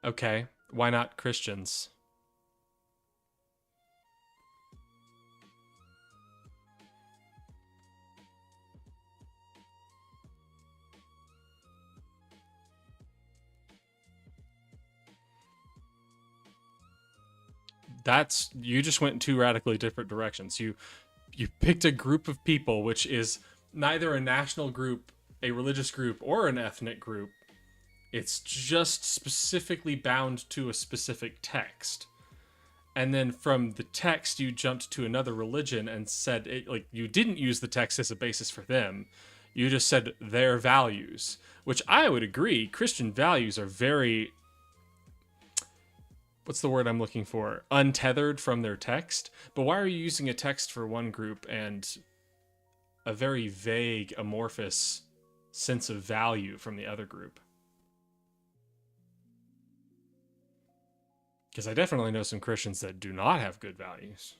okay, why not Christians? You just went in two radically different directions. You picked a group of people which is neither a national group, a religious group, or an ethnic group. It's just specifically bound to a specific text. And then from the text, you jumped to another religion and said, like, you didn't use the text as a basis for them. You just said their values, which I would agree. Christian values are very... What's the word I'm looking for? Untethered from their text. But why are you using a text for one group and a very vague, amorphous sense of value from the other group? Because I definitely know some Christians that do not have good values.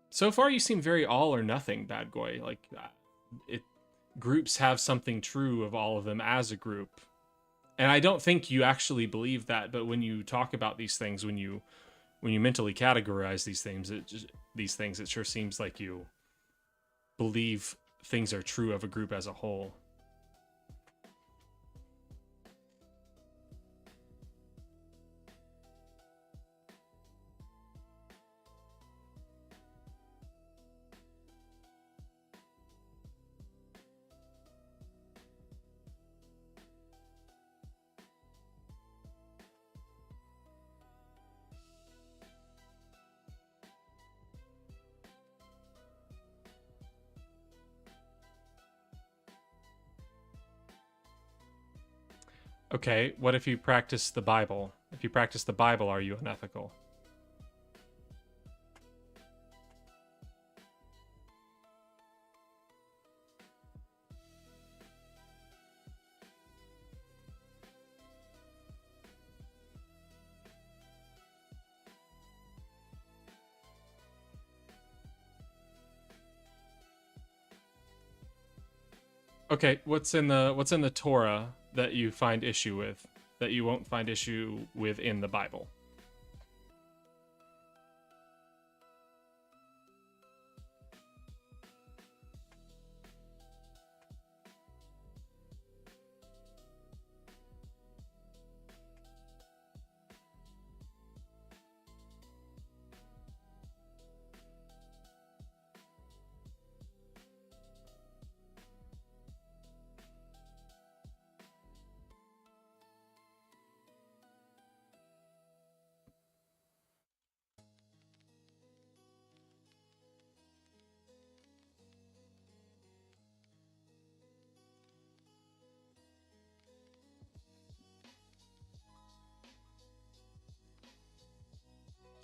So far, you seem very all or nothing, Bad Goy. Like, groups have something true of all of them as a group. And I don't think you actually believe that, but when you talk about these things, when you mentally categorize these things, it sure seems like you believe things are true of a group as a whole. Okay, what if you practice the Bible? If you practice the Bible, are you unethical? Okay, what's in the Torah that you find issue with that you won't find issue with in the Bible?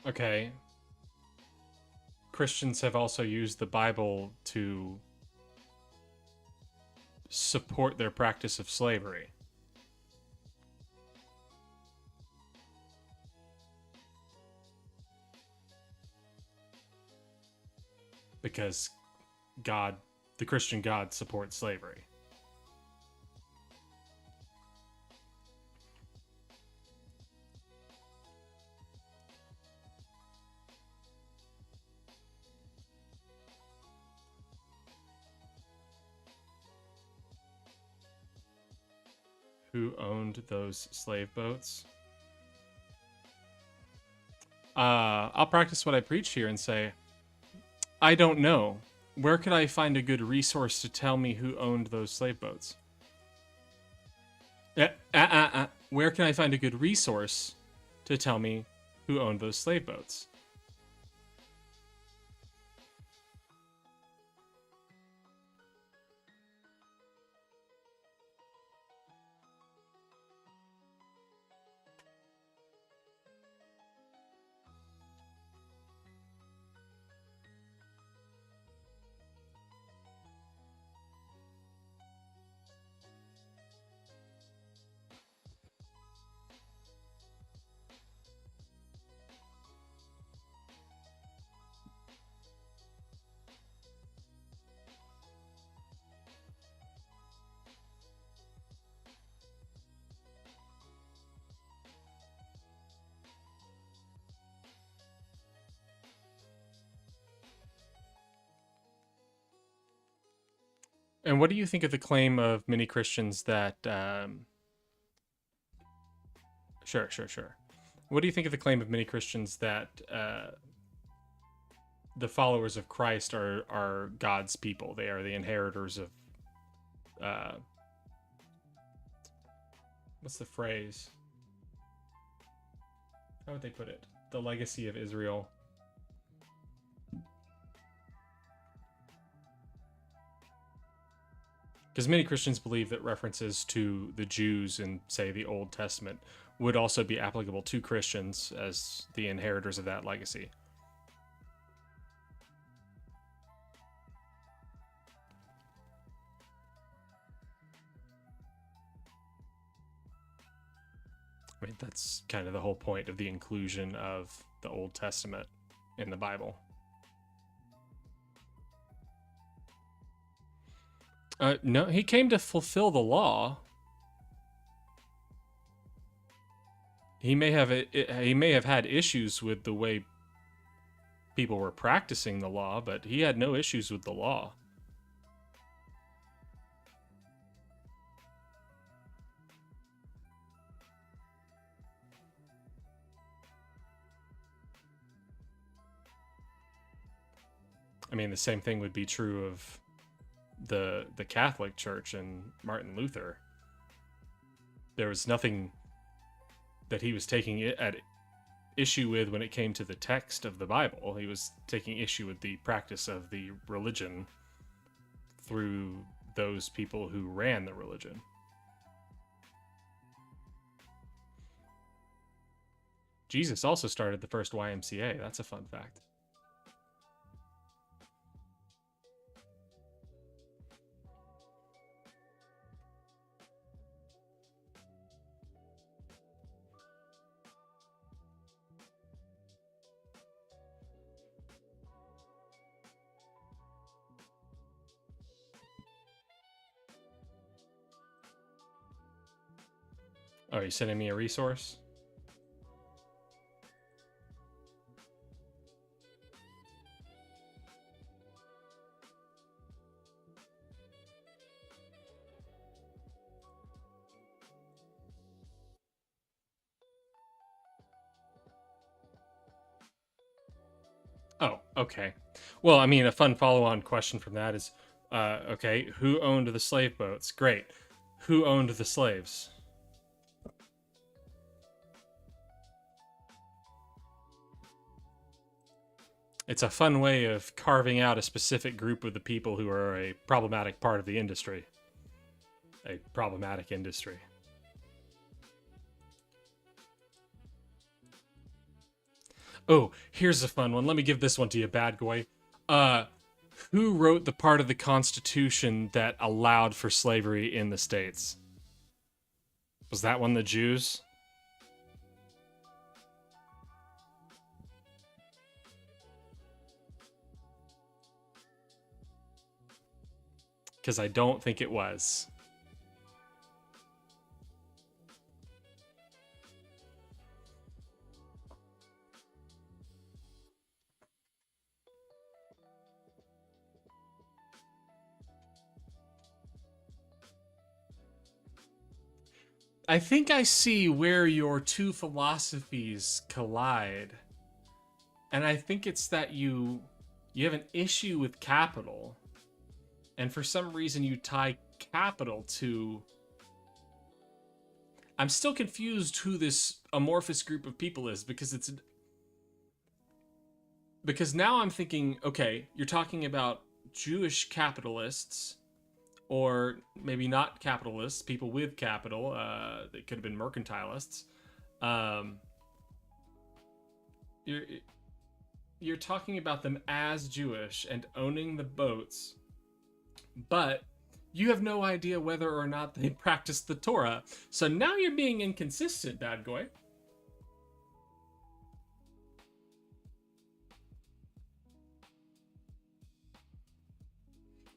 Okay. Christians have also used the Bible to support their practice of slavery. Because God, the Christian God, supports slavery. Who owned those slave boats? I'll practice what I preach here and say, I don't know. Where could I find a good resource to tell me who owned those slave boats? Where can I find a good resource to tell me who owned those slave boats? And what do you think of the claim of many Christians that Sure. What do you think of the claim of many Christians that the followers of Christ are God's people? They are the inheritors of uh, what's the phrase? How would they put it? The legacy of Israel. Because many Christians believe that references to the Jews in, say, the Old Testament would also be applicable to Christians as the inheritors of that legacy. I mean, that's kind of the whole point of the inclusion of the Old Testament in the Bible. No, he came to fulfill the law. He may have had issues with the way people were practicing the law, but he had no issues with the law. I mean, the same thing would be true of the Catholic Church and Martin Luther. There was nothing that he was taking it at issue with when it came to the text of the Bible. He was taking issue with the practice of the religion through those people who ran the religion. Jesus also started the first YMCA. That's a fun fact. Oh, are you sending me a resource? Oh, okay. Well, I mean, a fun follow-on question from that is, okay, who owned the slave boats? Great. Who owned the slaves? It's a fun way of carving out a specific group of the people who are a problematic part of the industry. A problematic industry. Oh, here's a fun one. Let me give this one to you, bad boy. Uh, who wrote the part of the Constitution that allowed for slavery in the States? Was that one the Jews? Because I don't think it was. I think I see where your two philosophies collide. And I think it's that you have an issue with capital. And for some reason you tie capital to... I'm still confused who this amorphous group of people is, because now I'm thinking, okay, you're talking about Jewish capitalists, or maybe not capitalists, people with capital, that could have been mercantilists. You're talking about them as Jewish and owning the boats, but you have no idea whether or not they practiced the Torah. So now you're being inconsistent, bad boy.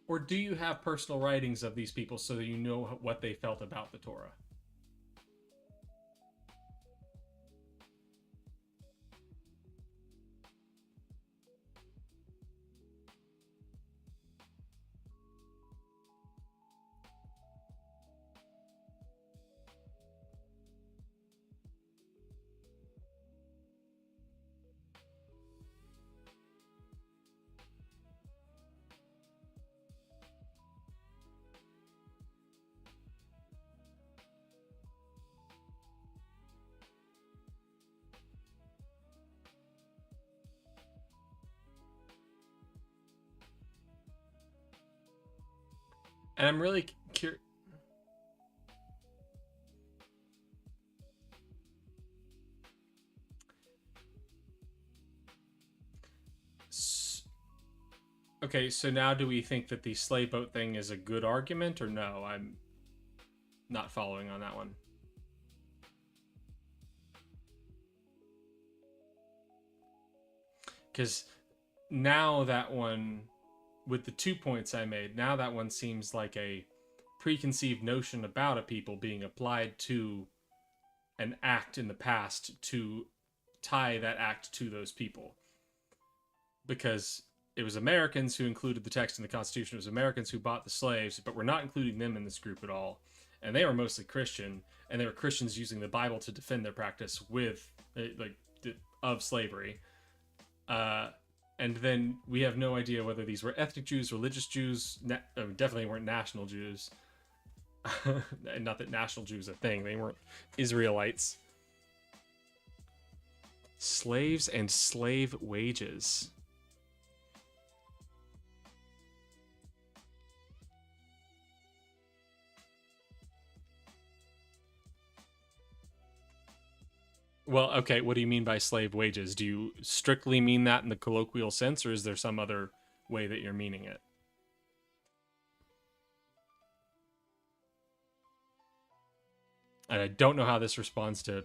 Or do you have personal writings of these people so that you know what they felt about the Torah? And I'm really curious. Okay, so now do we think that the slave boat thing is a good argument, or no? I'm not following on that one. Because now that one, with the 2 points I made, now that one seems like a preconceived notion about a people being applied to an act in the past to tie that act to those people. Because it was Americans who included the text in the Constitution. It was Americans who bought the slaves, but we're not including them in this group at all. And they were mostly Christian, and they were Christians using the Bible to defend their practice with, of slavery. And then we have no idea whether these were ethnic Jews, religious Jews, definitely weren't national Jews. Not that national Jews are a thing. They weren't Israelites. Slaves and slave wages. Well, okay, what do you mean by slave wages? Do you strictly mean that in the colloquial sense, or is there some other way that you're meaning it? And I don't know how this responds to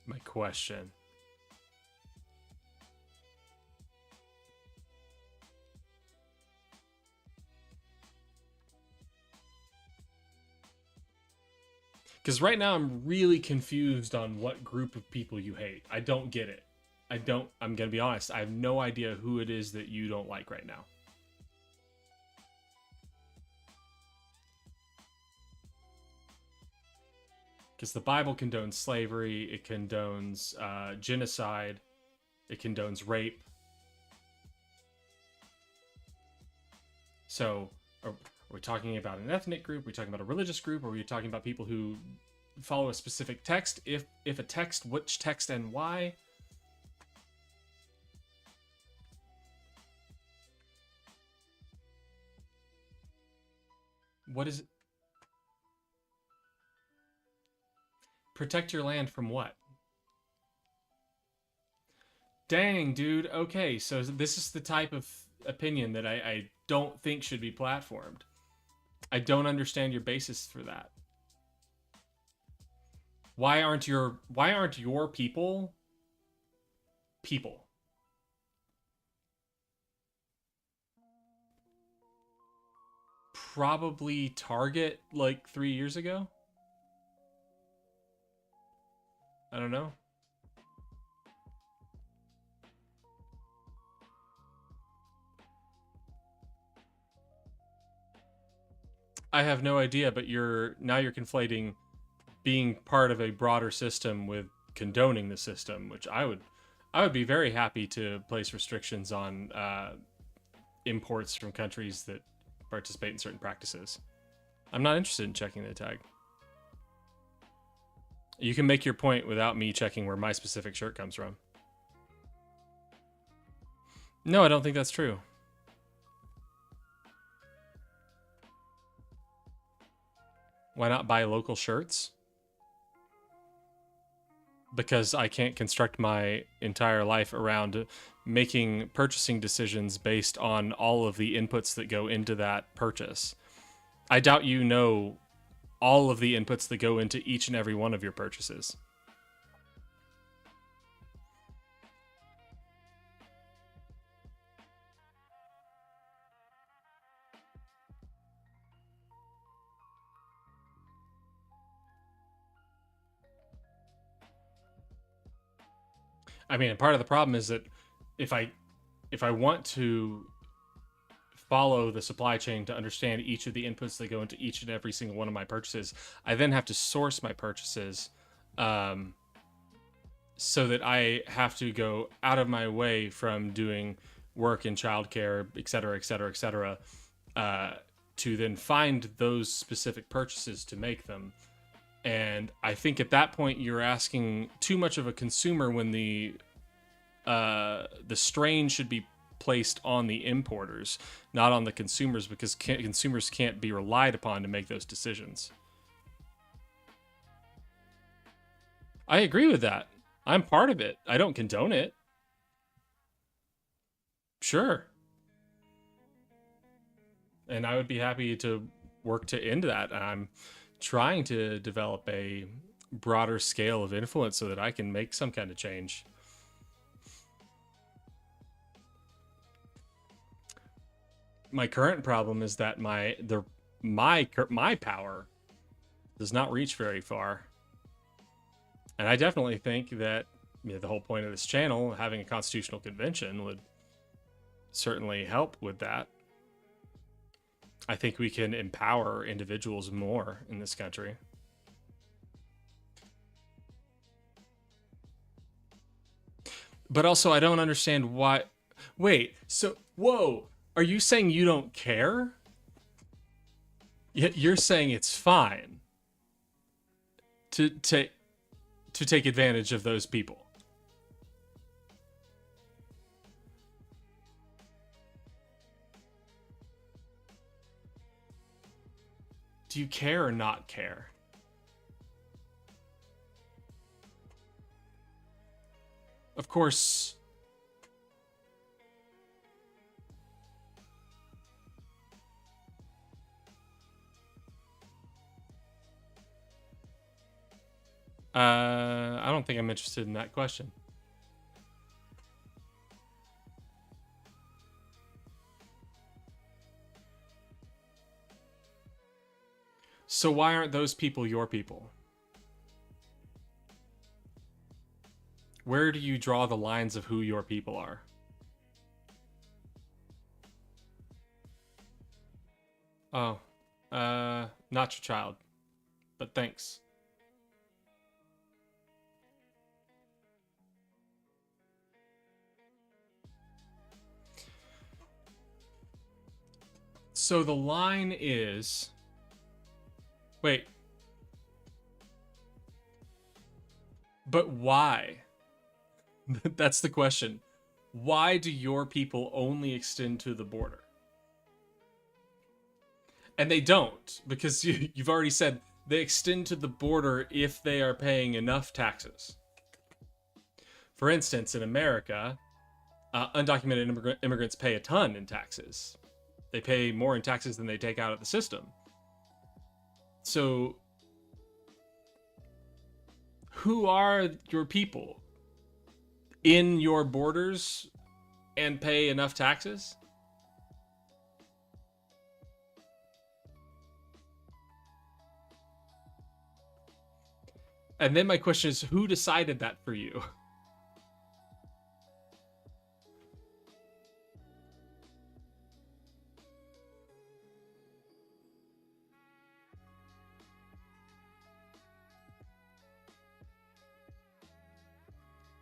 my question. Because right now I'm really confused on what group of people you hate. I don't get it. I'm going to be honest. I have no idea who it is that you don't like right now. Because the Bible condones slavery, it condones genocide, it condones rape. So, are we talking about an ethnic group? Are we talking about a religious group? Or are we talking about people who follow a specific text? If a text, which text and why? What is it? Protect your land from what? Dang, dude. Okay, so this is the type of opinion that I don't think should be platformed. I don't understand your basis for that. Why aren't your people people? Probably Target like 3 years ago. I don't know. I have no idea, but you're conflating being part of a broader system with condoning the system, which I would be very happy to place restrictions on imports from countries that participate in certain practices. I'm not interested in checking the tag. You can make your point without me checking where my specific shirt comes from. No, I don't think that's true. Why not buy local shirts? Because I can't construct my entire life around making purchasing decisions based on all of the inputs that go into that purchase. I doubt you know all of the inputs that go into each and every one of your purchases. I mean, part of the problem is that if I want to follow the supply chain to understand each of the inputs that go into each and every single one of my purchases, I then have to source my purchases, so that I have to go out of my way from doing work in childcare, et cetera, et cetera, et cetera, to then find those specific purchases to make them. And I think at that point you're asking too much of a consumer when the strain should be placed on the importers, not on the consumers, because consumers can't be relied upon to make those decisions. I agree with that. I'm part of it. I don't condone it. Sure. And I would be happy to work to end that. I'm trying to develop a broader scale of influence so that I can make some kind of change. My current problem is that my power does not reach very far. And I definitely think that, you know, the whole point of this channel, having a constitutional convention, would certainly help with that. I think we can empower individuals more in this country. But also, I don't understand why. Wait, so, whoa, are you saying you don't care? Yet you're saying it's fine to take advantage of those people. Do you care or not care? Of course. I don't think I'm interested in that question. So why aren't those people your people? Where do you draw the lines of who your people are? Oh, not your child, but thanks. So the line is... Wait. But why? That's the question. Why do your people only extend to the border? And they don't, because you've already said they extend to the border if they are paying enough taxes. For instance, in America, undocumented immigrants pay a ton in taxes. They pay more in taxes than they take out of the system. So, who are your people in your borders and pay enough taxes? And then my question is, who decided that for you?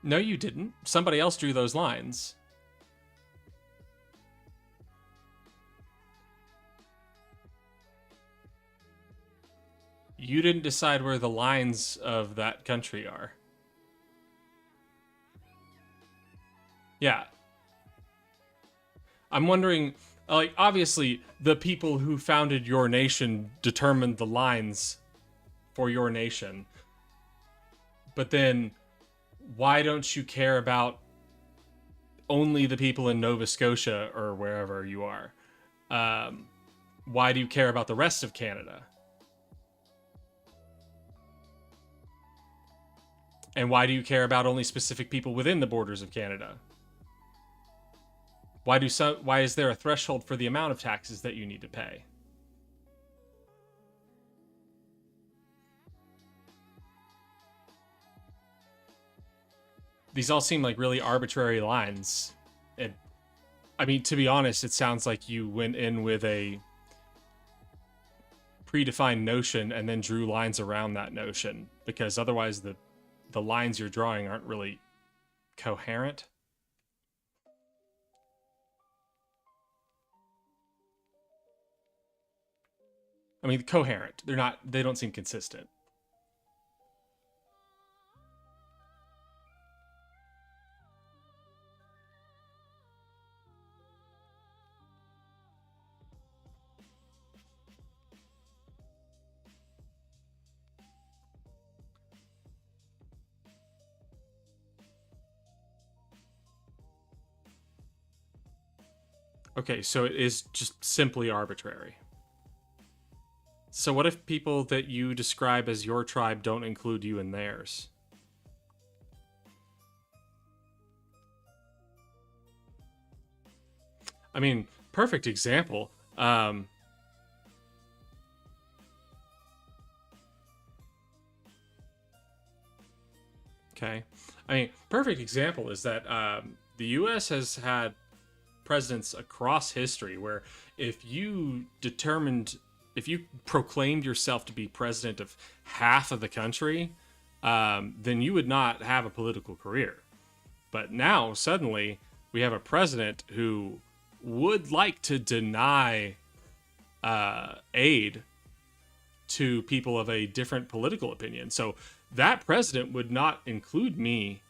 No, you didn't. Somebody else drew those lines. You didn't decide where the lines of that country are. Yeah. I'm wondering, like, obviously, the people who founded your nation determined the lines for your nation. But then, why don't you care about only the people in Nova Scotia or wherever you are? Why do you care about the rest of Canada? And why do you care about only specific people within the borders of Canada? Why is there a threshold for the amount of taxes that you need to pay? These all seem like really arbitrary lines. I mean, to be honest, it sounds like you went in with a predefined notion and then drew lines around that notion, because otherwise the lines you're drawing aren't really coherent. I mean, coherent. They don't seem consistent. Okay, so it is just simply arbitrary. So what if people that you describe as your tribe don't include you in theirs? I mean, perfect example. Okay. I mean, perfect example is that the U.S. has had presidents across history where if you proclaimed yourself to be president of half of the country, then you would not have a political career. But now, suddenly, we have a president who would like to deny aid to people of a different political opinion. So that president would not include me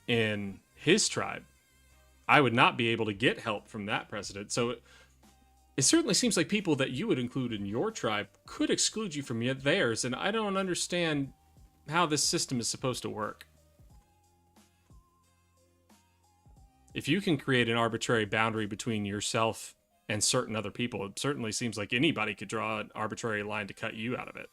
in his tribe. I would not be able to get help from that president. So it certainly seems like people that you would include in your tribe could exclude you from theirs, and I don't understand how this system is supposed to work. If you can create an arbitrary boundary between yourself and certain other people, it certainly seems like anybody could draw an arbitrary line to cut you out of it.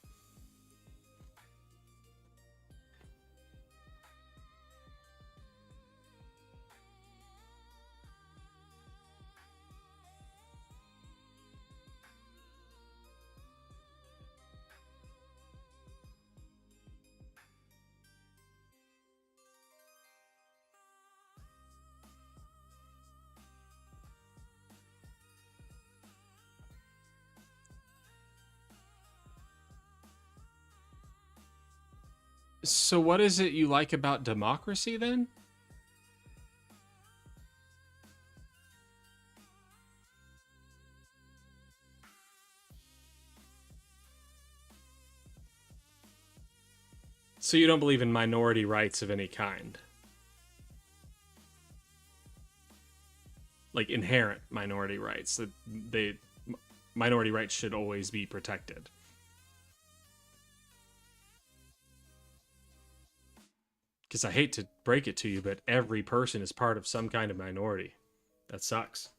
So what is it you like about democracy then? So you don't believe in minority rights of any kind? Like inherent minority rights, that minority rights should always be protected. Because I hate to break it to you, but every person is part of some kind of minority. That sucks.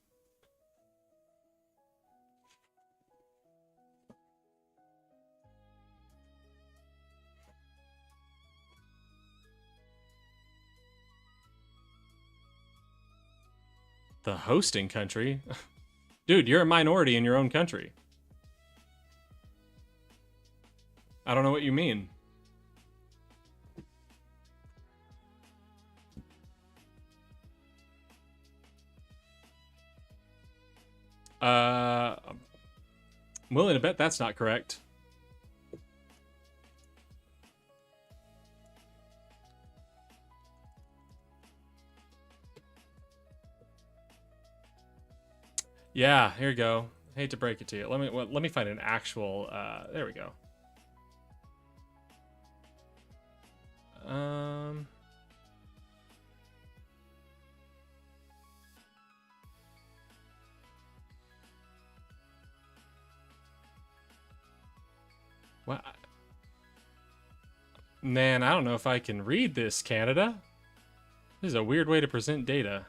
The hosting country? Dude, you're a minority in your own country. I don't know what you mean. I'm willing to bet that's not correct. Yeah, here you go. Hate to break it to you. Let me find an actual. There we go. Um. What? Man, I don't know if I can read this, Canada. This is a weird way to present data.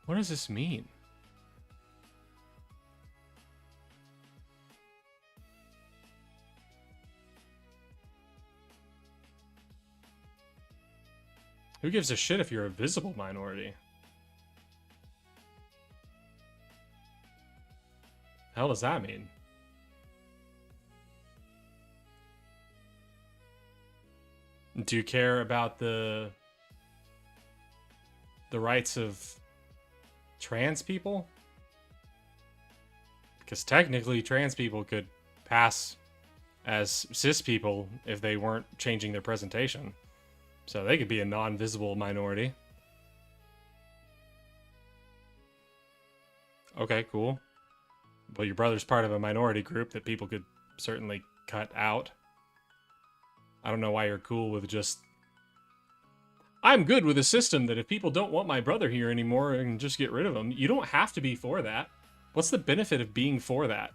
What does this mean? Who gives a shit if you're a visible minority? Hell does that mean? Do you care about the rights of trans people? Because technically trans people could pass as cis people if they weren't changing their presentation. So they could be a non-visible minority. Okay, cool. Well, your brother's part of a minority group that people could certainly cut out. I don't know why you're cool with just... I'm good with a system that if people don't want my brother here anymore, I can just get rid of him. You don't have to be for that. What's the benefit of being for that?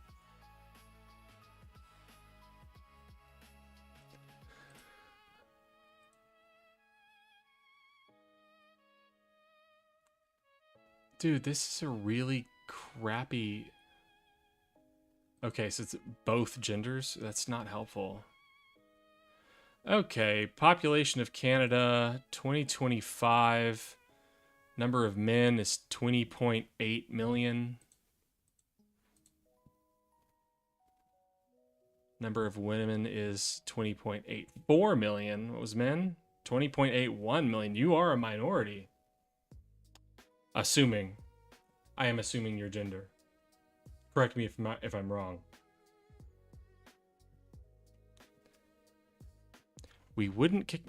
Dude, this is a really crappy... Okay, so it's both genders? That's not helpful. Okay, population of Canada, 2025. Number of men is 20.8 million. Number of women is 20.84 million. What was men? 20.81 million. You are a minority. Assuming. I am assuming your gender. Correct me if I'm wrong. We wouldn't kick...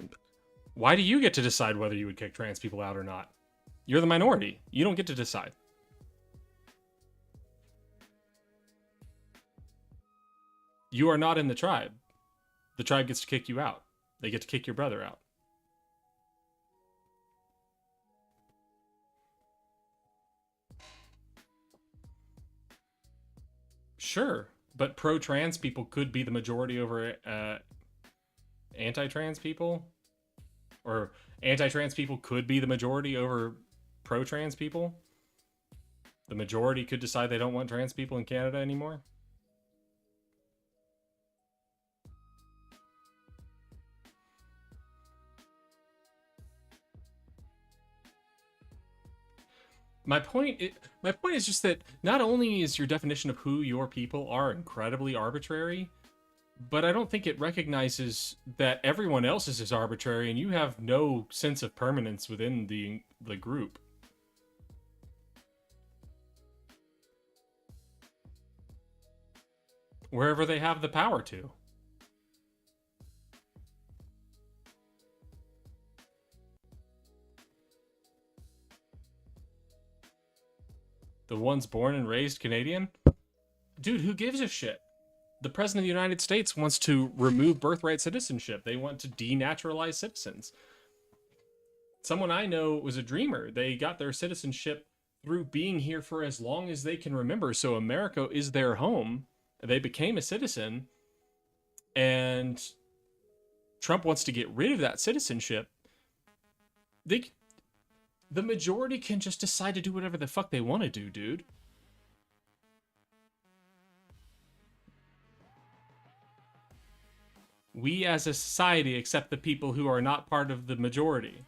Why do you get to decide whether you would kick trans people out or not? You're the minority. You don't get to decide. You are not in the tribe. The tribe gets to kick you out. They get to kick your brother out. Sure, but pro-trans people could be the majority over anti-trans people, or anti-trans people could be the majority over pro-trans people. The majority could decide they don't want trans people in Canada anymore. My point is just that not only is your definition of who your people are incredibly arbitrary, but I don't think it recognizes that everyone else's is arbitrary and you have no sense of permanence within the group. Wherever they have the power to. The ones born and raised Canadian? Dude, who gives a shit? The President of the United States wants to remove birthright citizenship. They want to denaturalize citizens. Someone I know was a dreamer. They got their citizenship through being here for as long as they can remember. So America is their home. They became a citizen. And Trump wants to get rid of that citizenship. The majority can just decide to do whatever the fuck they want to do, dude. We as a society accept the people who are not part of the majority.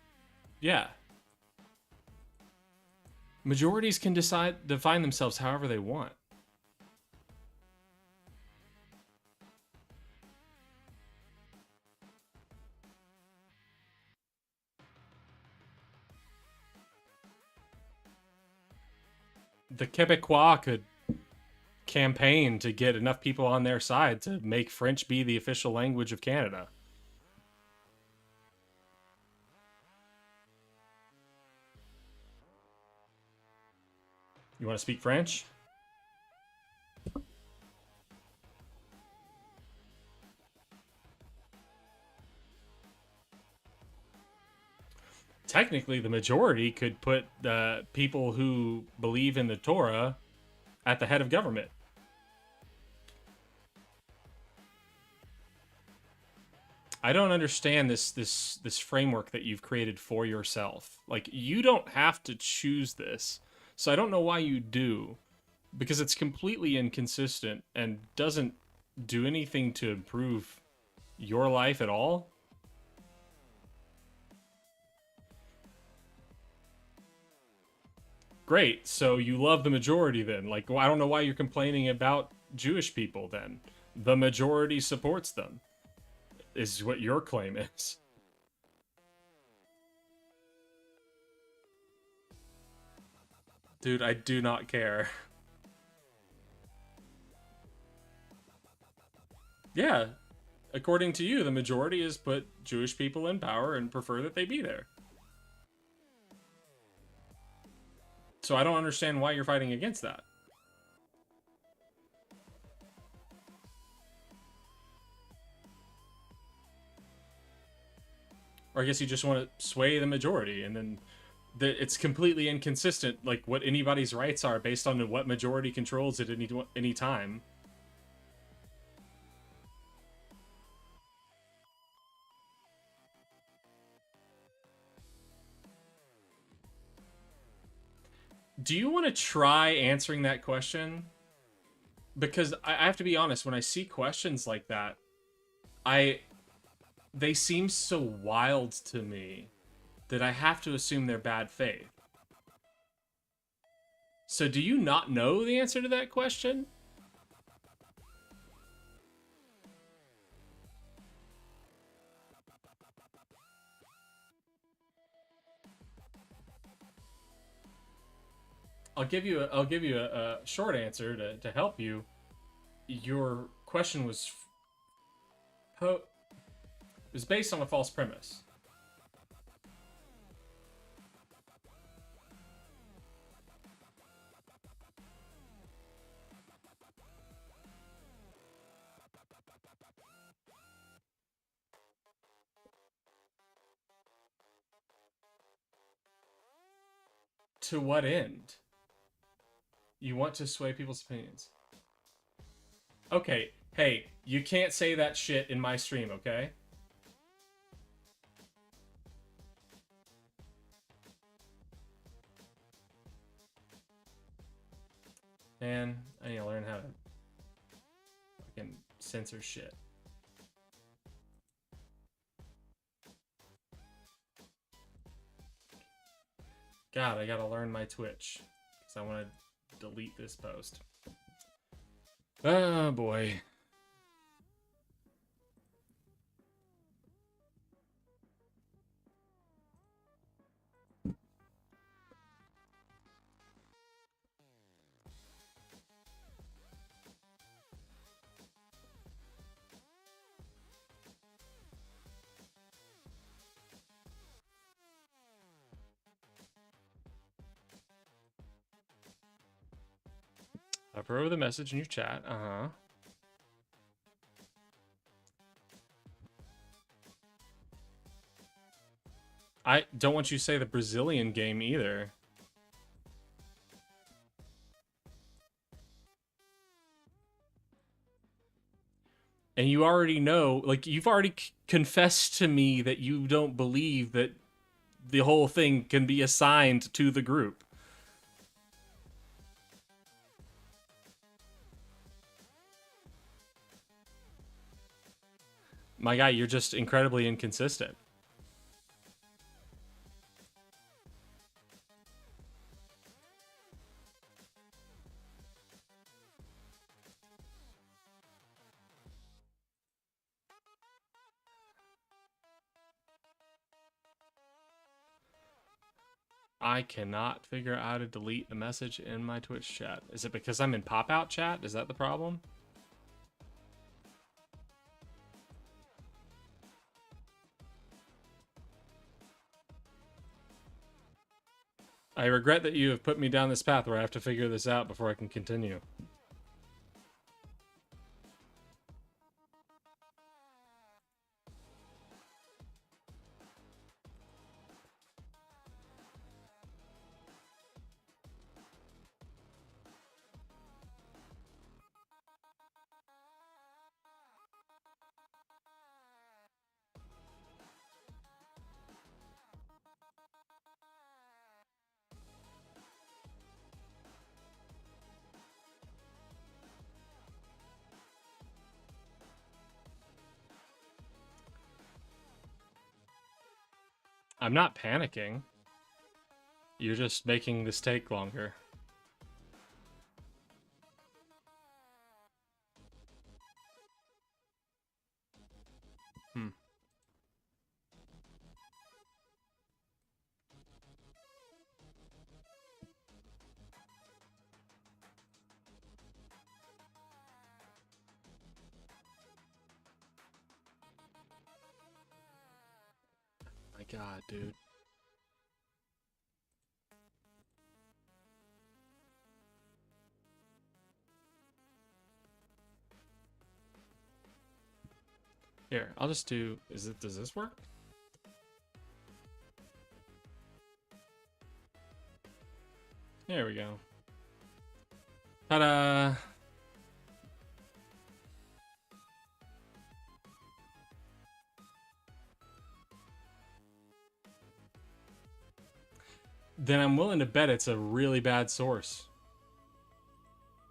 Yeah. Majorities can define themselves however they want. The Quebecois could campaign to get enough people on their side to make French be the official language of Canada. You want to speak French? Technically, the majority could put people who believe in the Torah at the head of government. I don't understand this framework that you've created for yourself. Like, you don't have to choose this. So I don't know why you do, because it's completely inconsistent and doesn't do anything to improve your life at all. Great, so you love the majority then. Like, well, I don't know why you're complaining about Jewish people then. The majority supports them, is what your claim is. Dude, I do not care. Yeah, according to you, the majority has put Jewish people in power and prefer that they be there. So I don't understand why you're fighting against that. Or I guess you just want to sway the majority, and then it's completely inconsistent, like what anybody's rights are based on what majority controls at any time. Do you want to try answering that question? Because I have to be honest, when I see questions like that, they seem so wild to me that I have to assume they're bad faith. So do you not know the answer to that question? I'll give you a short answer to help you. Your question was based on a false premise. To what end? You want to sway people's opinions. Okay, hey, you can't say that shit in my stream, okay? Man, I need to learn how to fucking censor shit. God, I gotta learn my Twitch, because I want to delete this post. Oh boy. Hover over the message in your chat. I don't want you to say the Brazilian game either. And you already know, like, you've already confessed to me that you don't believe that the whole thing can be assigned to the group. My guy, you're just incredibly inconsistent. I cannot figure out how to delete the message in my Twitch chat. Is it because I'm in pop-out chat? Is that the problem? I regret that you have put me down this path where I have to figure this out before I can continue. I'm not panicking. You're just making this take longer. My God, dude. Here, I'll just do... Does this work? There we go. Ta-da! Then I'm willing to bet it's a really bad source.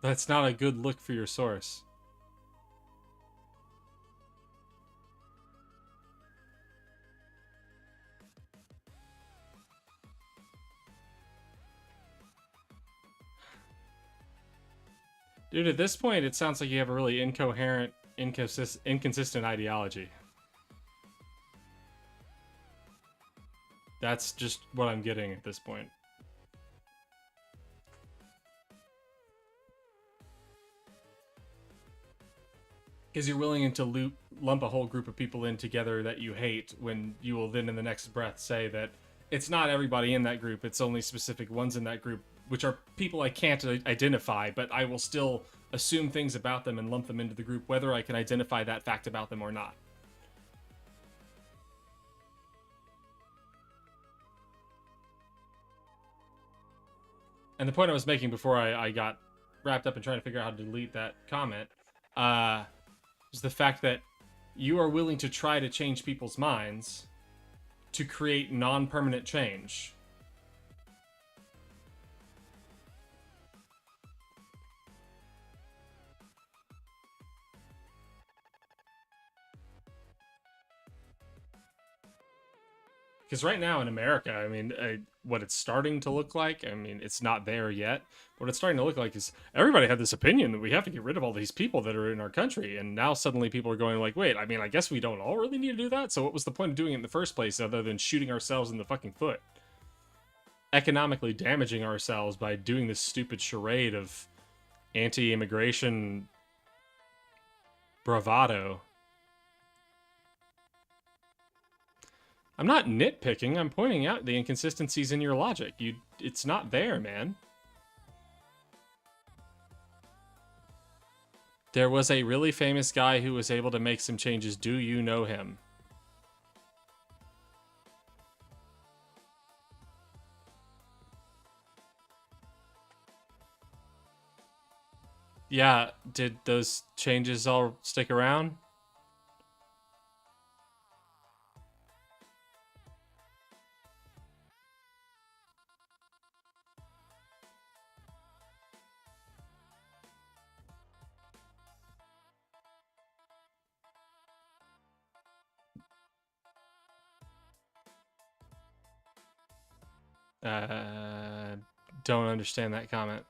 That's not a good look for your source. Dude, at this point, it sounds like you have a really incoherent, inconsistent ideology. That's just what I'm getting at this point. Because you're willing to lump a whole group of people in together that you hate, when you will then in the next breath say that it's not everybody in that group, it's only specific ones in that group, which are people I can't identify, but I will still assume things about them and lump them into the group, whether I can identify that fact about them or not. And the point I was making before I got wrapped up in trying to figure out how to delete that comment, is the fact that you are willing to try to change people's minds to create non-permanent change. Because right now in America, I mean, what it's starting to look like, I mean, it's not there yet. What it's starting to look like is everybody had this opinion that we have to get rid of all these people that are in our country. And now suddenly people are going like, wait, I mean, I guess we don't all really need to do that. So what was the point of doing it in the first place other than shooting ourselves in the fucking foot? Economically damaging ourselves by doing this stupid charade of anti-immigration bravado. I'm not nitpicking, I'm pointing out the inconsistencies in your logic. It's not there, man. There was a really famous guy who was able to make some changes. Do you know him? Yeah, did those changes all stick around? Uh, don't understand that comment.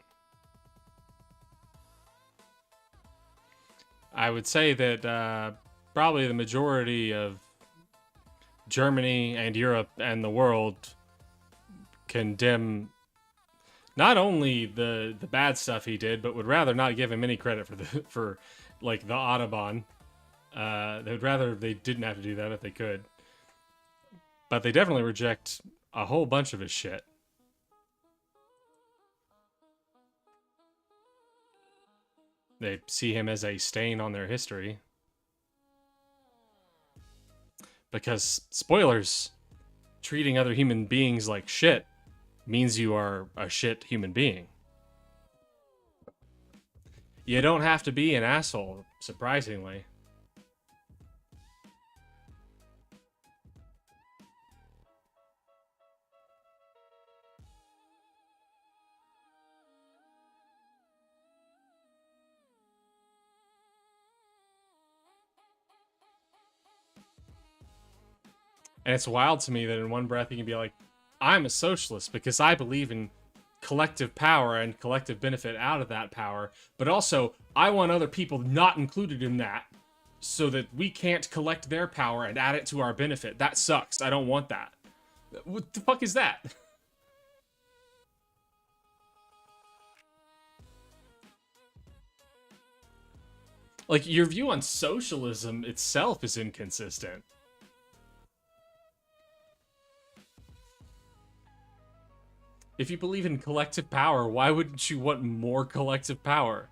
I would say that probably the majority of Germany and Europe and the world condemn not only the bad stuff he did, but would rather not give him any credit for like the Autobahn. They would rather they didn't have to do that if they could. But they definitely reject a whole bunch of his shit. They see him as a stain on their history. Because, spoilers, treating other human beings like shit means you are a shit human being. You don't have to be an asshole, surprisingly. And it's wild to me that in one breath you can be like, I'm a socialist because I believe in collective power and collective benefit out of that power, but also I want other people not included in that so that we can't collect their power and add it to our benefit. That sucks. I don't want that. What the fuck is that? Like, your view on socialism itself is inconsistent. If you believe in collective power, why wouldn't you want more collective power?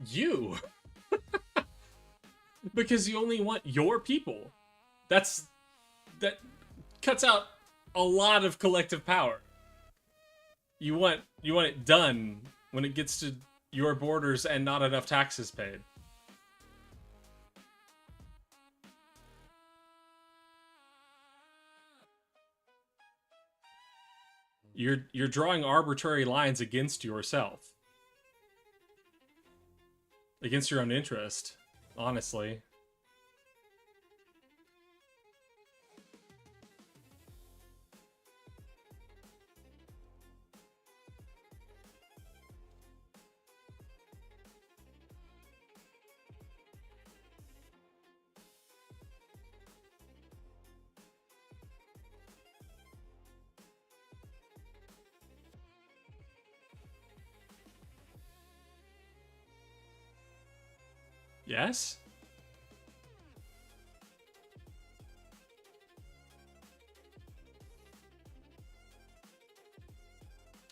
You! Because you only want your people. That cuts out a lot of collective power. You want it done when it gets to your borders and not enough taxes paid. You're drawing arbitrary lines against yourself. Against your own interest, honestly. Yes?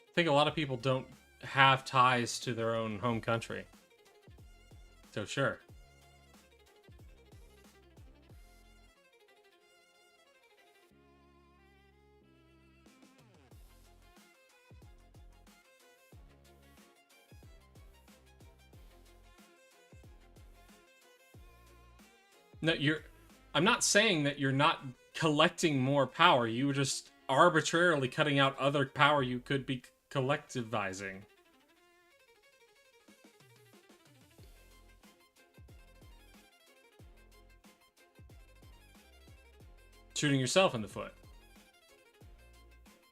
I think a lot of people don't have ties to their own home country. So sure. No, I'm not saying that you're not collecting more power. You were just arbitrarily cutting out other power you could be collectivizing. shooting yourself in the foot.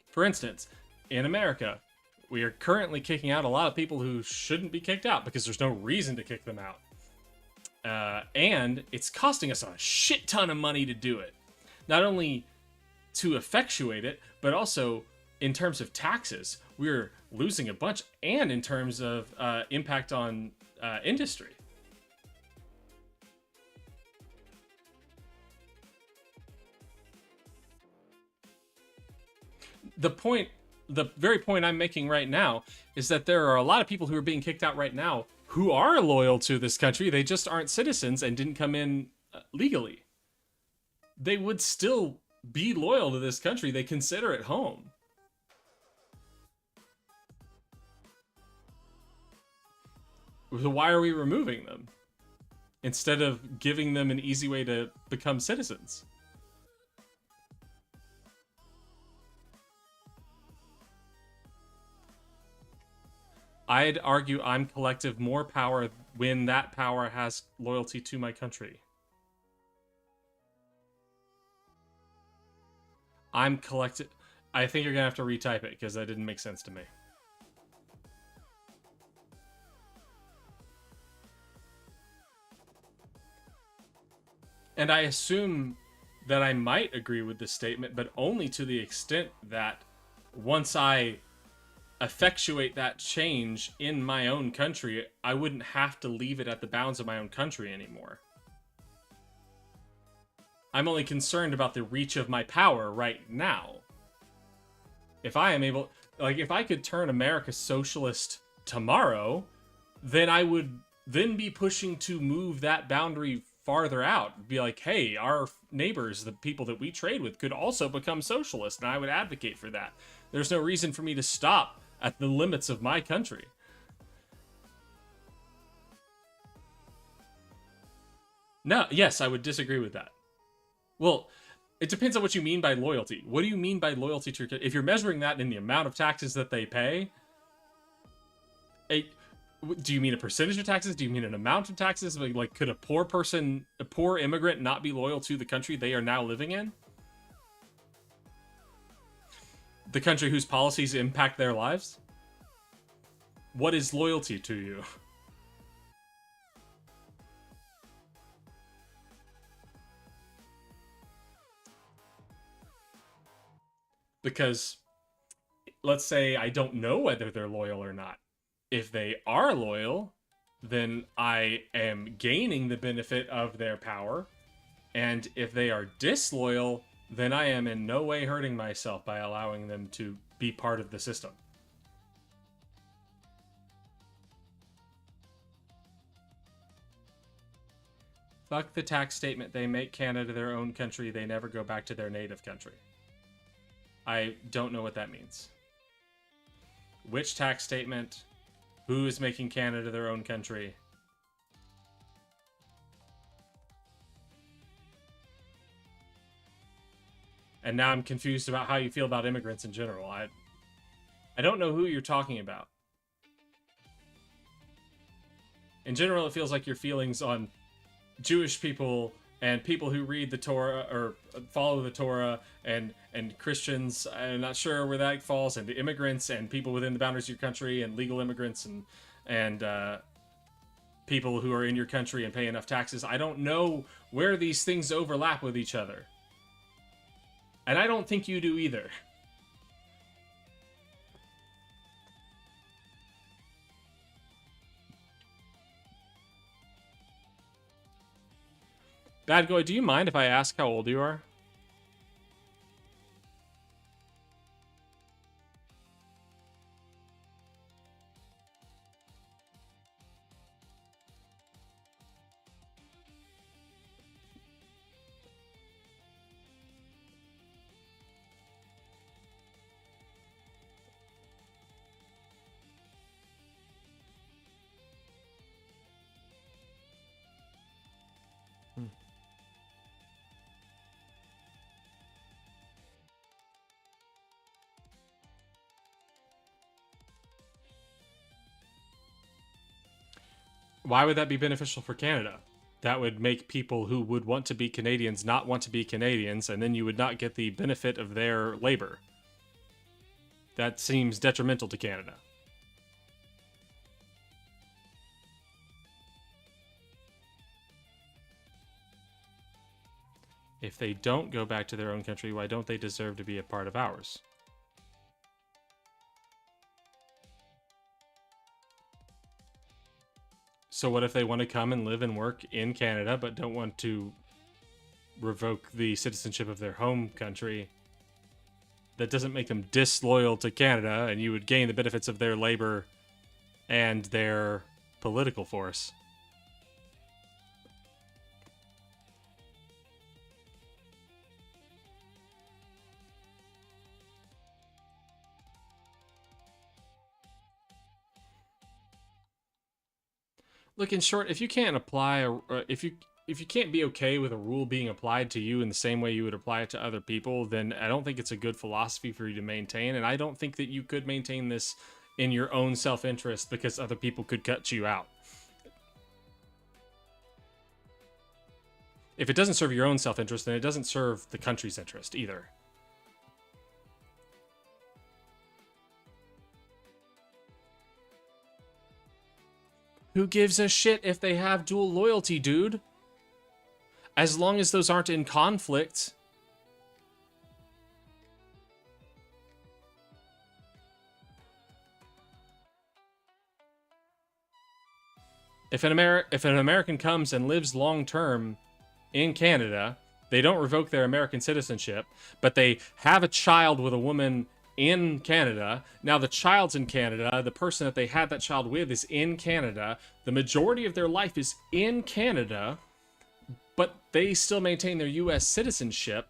For instance, in America, we are currently kicking out a lot of people who shouldn't be kicked out because there's no reason to kick them out. And it's costing us a shit ton of money to do it. Not only to effectuate it, but also in terms of taxes, we're losing a bunch, and in terms of impact on industry. The very point I'm making right now is that there are a lot of people who are being kicked out right now who are loyal to this country. They just aren't citizens and didn't come in legally. They would still be loyal to this country. They consider it home. So why are we removing them instead of giving them an easy way to become citizens? I'd argue I'm collective more power when that power has loyalty to my country. I'm collective. I think you're gonna have to retype it because that didn't make sense to me. And I assume that I might agree with this statement, but only to the extent that once I effectuate that change in my own country, I wouldn't have to leave it at the bounds of my own country anymore. I'm only concerned about the reach of my power right now. If I am able, like, if I could turn America socialist tomorrow, then I would then be pushing to move that boundary farther out. Be like, hey, our neighbors, the people that we trade with, could also become socialist, and I would advocate for that. There's no reason for me to stop at the limits of my country. No, yes, I would disagree with that. Well, it depends on what you mean by loyalty. What do you mean by loyalty to your country? If you're measuring that in the amount of taxes that they pay, do you mean a percentage of taxes? Do you mean an amount of taxes? Like, could a poor person, a poor immigrant, not be loyal to the country they are now living in? The country whose policies impact their lives? What is loyalty to you? Because let's say I don't know whether they're loyal or not. If they are loyal, then I am gaining the benefit of their power. And if they are disloyal, then I am in no way hurting myself by allowing them to be part of the system. Fuck the tax statement. They make Canada their own country. They never go back to their native country. I don't know what that means. Which tax statement? Who is making Canada their own country? And now I'm confused about how you feel about immigrants in general. I don't know who you're talking about. In general, it feels like your feelings on Jewish people and people who read the Torah or follow the Torah and Christians, I'm not sure where that falls, and the immigrants and people within the boundaries of your country and legal immigrants and people who are in your country and pay enough taxes. I don't know where these things overlap with each other. And I don't think you do either. Bad Goy, do you mind if I ask how old you are? Why would that be beneficial for Canada? that would make people who would want to be Canadians not want to be Canadians, and then you would not get the benefit of their labor. That seems detrimental to Canada. If they don't go back to their own country, why don't they deserve to be a part of ours? So what if they want to come and live and work in Canada, but don't want to revoke the citizenship of their home country? That doesn't make them disloyal to Canada, and you would gain the benefits of their labor and their political force. Look, in short, if you can't apply, if you can't be okay with a rule being applied to you in the same way you would apply it to other people, then I don't think it's a good philosophy for you to maintain, and I don't think that you could maintain this in your own self-interest because other people could cut you out. If it doesn't serve your own self-interest, then it doesn't serve the country's interest either. Who gives a shit if they have dual loyalty, dude? As long as those aren't in conflict. If an American comes and lives long-term in Canada, they don't revoke their American citizenship, but they have a child with a woman in Canada. Now the child's in Canada, the person that they had that child with is in Canada, the majority of their life is in Canada, but they still maintain their US citizenship.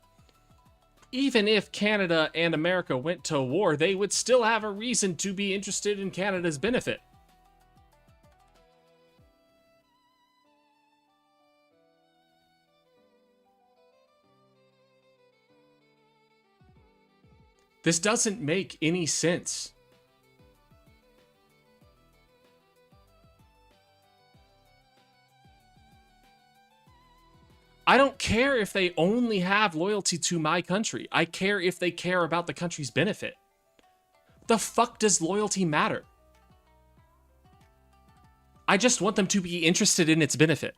Even if Canada and America went to war, they would still have a reason to be interested in Canada's benefit. This doesn't make any sense. I don't care if they only have loyalty to my country. I care if they care about the country's benefit. The fuck does loyalty matter? I just want them to be interested in its benefit.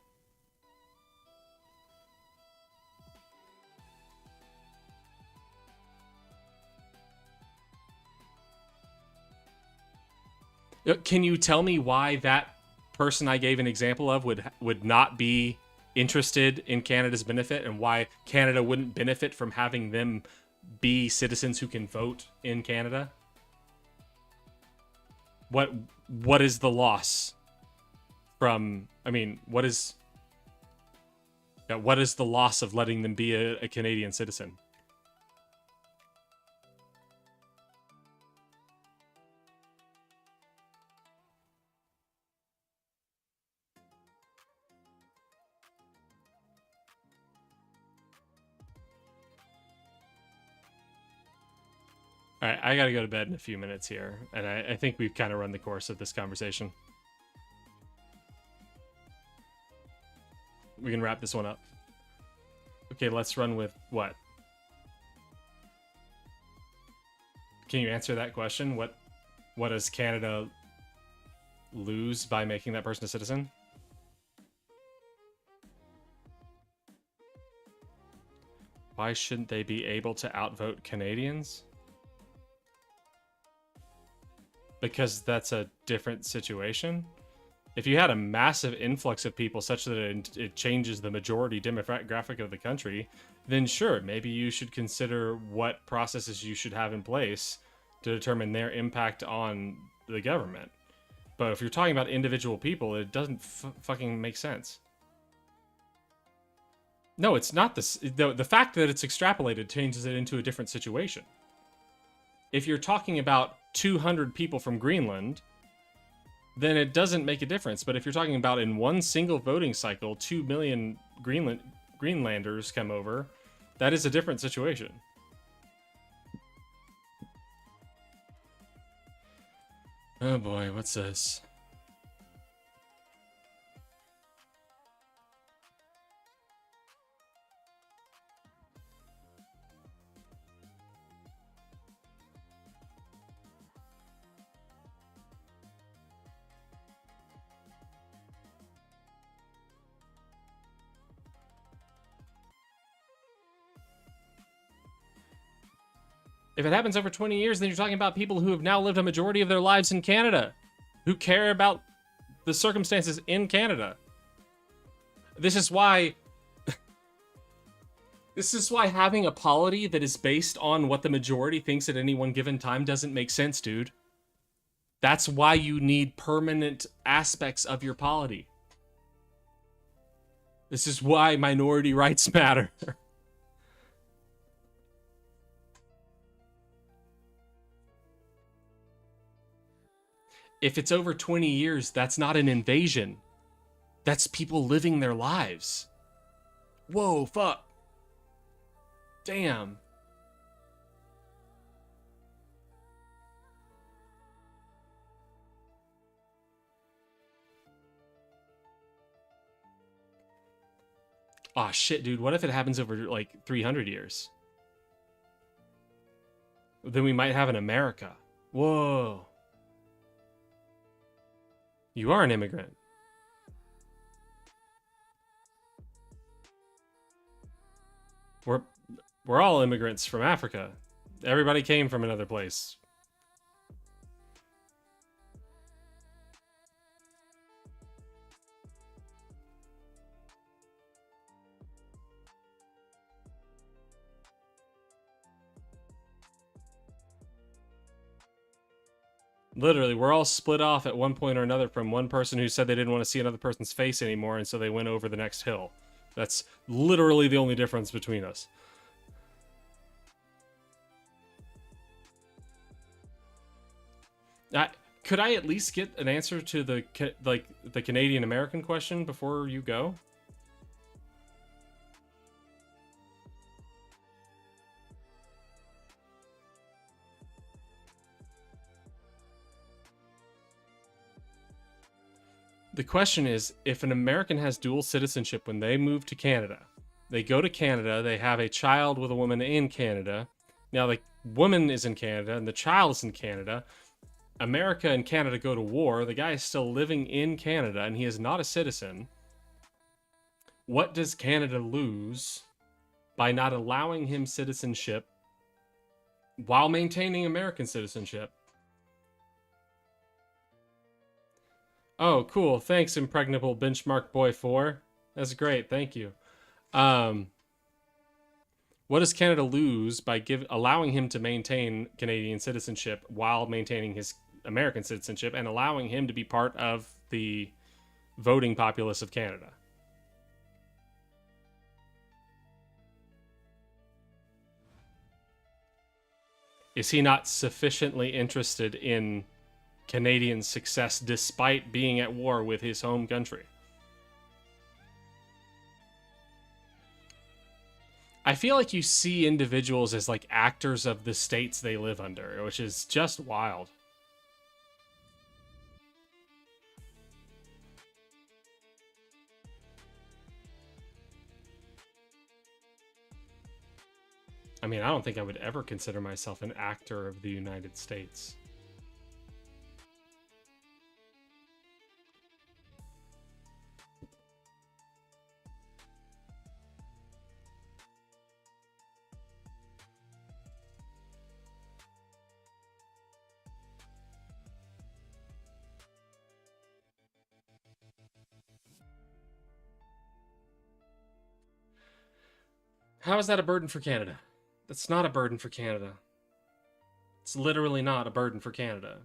Can you tell me why that person I gave an example of would not be interested in Canada's benefit, and why Canada wouldn't benefit from having them be citizens who can vote in Canada? What is the loss from, I mean, what is the loss of letting them be a Canadian citizen? All right, I gotta go to bed in a few minutes here, and I think we've kind of run the course of this conversation. We can wrap this one up. Okay, let's run with what? Can you answer that question? What does Canada lose by making that person a citizen? Why shouldn't they be able to outvote Canadians? Because that's a different situation. If you had a massive influx of people such that it changes the majority demographic of the country, then sure, maybe you should consider what processes you should have in place to determine their impact on the government. But if you're talking about individual people, it doesn't fucking make sense. No, it's not this. The fact that it's extrapolated changes it into a different situation. If you're talking about 200 people from Greenland, then it doesn't make a difference. But if you're talking about in one single voting cycle, 2 million Greenlanders come over, that is a different situation. Oh boy, what's this? If it happens over 20 years, then you're talking about people who have now lived a majority of their lives in Canada, who care about the circumstances in Canada. This is why having a polity that is based on what the majority thinks at any one given time doesn't make sense, dude. That's why you need permanent aspects of your polity. This is why minority rights matter. If it's over 20 years, that's not an invasion. That's people living their lives. Whoa, fuck. Damn. Aw, shit, dude. What if it happens over, like, 300 years? Then we might have an America. Whoa. You are an immigrant. We're all immigrants from Africa. Everybody came from another place. Literally, we're all split off at one point or another from one person who said they didn't want to see another person's face anymore, and so they went over the next hill. That's literally the only difference between us. Could I at least get an answer to the Canadian American question before you go? The question is, if an American has dual citizenship when they move to Canada, they go to Canada, they have a child with a woman in Canada. Now the woman is in Canada and the child is in Canada. America and Canada go to war. The guy is still living in Canada and he is not a citizen. What does Canada lose by not allowing him citizenship while maintaining American citizenship? Oh, cool. Thanks, Impregnable Benchmark Boy 4. That's great. Thank you. What does Canada lose by allowing him to maintain Canadian citizenship while maintaining his American citizenship and allowing him to be part of the voting populace of Canada? Is he not sufficiently interested in Canadian success despite being at war with his home country? I feel like you see individuals as like actors of the states they live under, which is just wild. I mean, I don't think I would ever consider myself an actor of the United States. How is that a burden for Canada? That's not a burden for Canada. It's literally not a burden for Canada.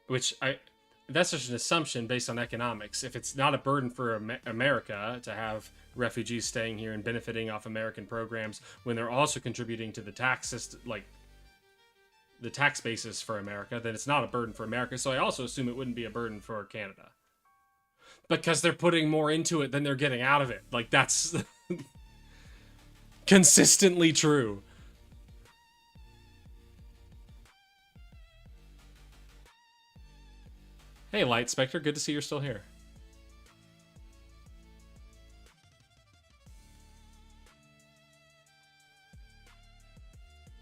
That's just an assumption based on economics. If it's not a burden for America to have refugees staying here and benefiting off American programs when they're also contributing to the tax system, like the tax basis for America, then it's not a burden for America. So I also assume it wouldn't be a burden for Canada. Because they're putting more into it than they're getting out of it. Like, that's consistently true. Hey, Light Spectre, good to see you're still here.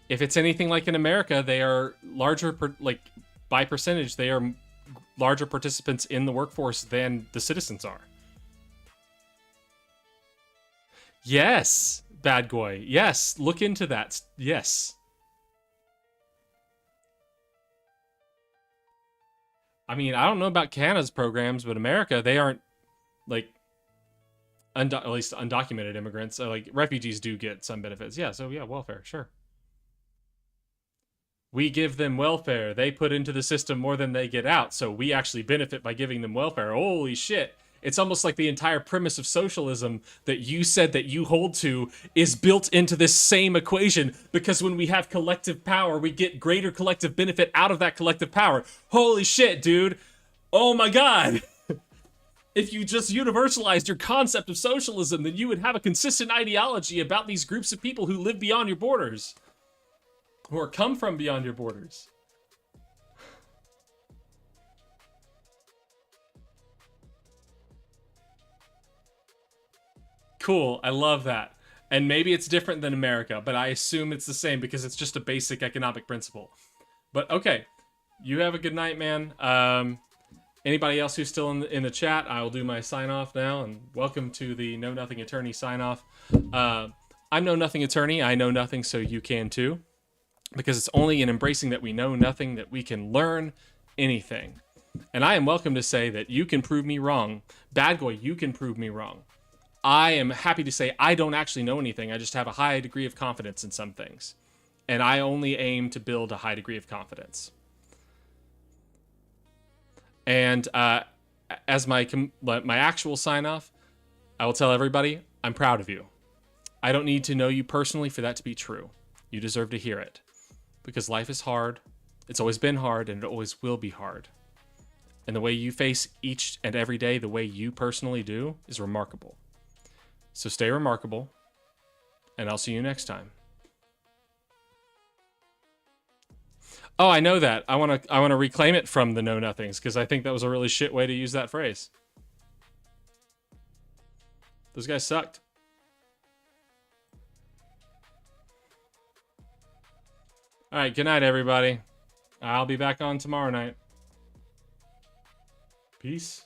If it's anything like in America, they are larger, by percentage, they are larger participants in the workforce than the citizens are. Yes, Bad Boy. Yes, look into that. Yes. I mean, I don't know about Canada's programs, but America, they aren't like at least undocumented immigrants. Like refugees do get some benefits. Yeah, so yeah, welfare, sure. We give them welfare. They put into the system more than they get out, so we actually benefit by giving them welfare. Holy shit. It's almost like the entire premise of socialism that you said that you hold to is built into this same equation, because when we have collective power, we get greater collective benefit out of that collective power. Holy shit, dude. Oh my god. If you just universalized your concept of socialism, then you would have a consistent ideology about these groups of people who live beyond your borders. Or come from beyond your borders. Cool, I love that. And maybe it's different than America, but I assume it's the same because it's just a basic economic principle. But okay, you have a good night, man. Anybody else who's still in the chat, I will do my sign off now. And welcome to the Know Nothing Attorney sign off. I'm Know Nothing Attorney. I know nothing, so you can too. Because it's only in embracing that we know nothing that we can learn anything. And I am welcome to say that you can prove me wrong. Bad Boy, you can prove me wrong. I am happy to say I don't actually know anything. I just have a high degree of confidence in some things. And I only aim to build a high degree of confidence. And as my actual sign-off, I will tell everybody, I'm proud of you. I don't need to know you personally for that to be true. You deserve to hear it. Because life is hard. It's always been hard, and it always will be hard. And the way you face each and every day, the way you personally do, is remarkable. So stay remarkable, and I'll see you next time. Oh, I know that. I want to reclaim it from the Know Nothings, because I think that was a really shit way to use that phrase. Those guys sucked. All right, good night, everybody. I'll be back on tomorrow night. Peace.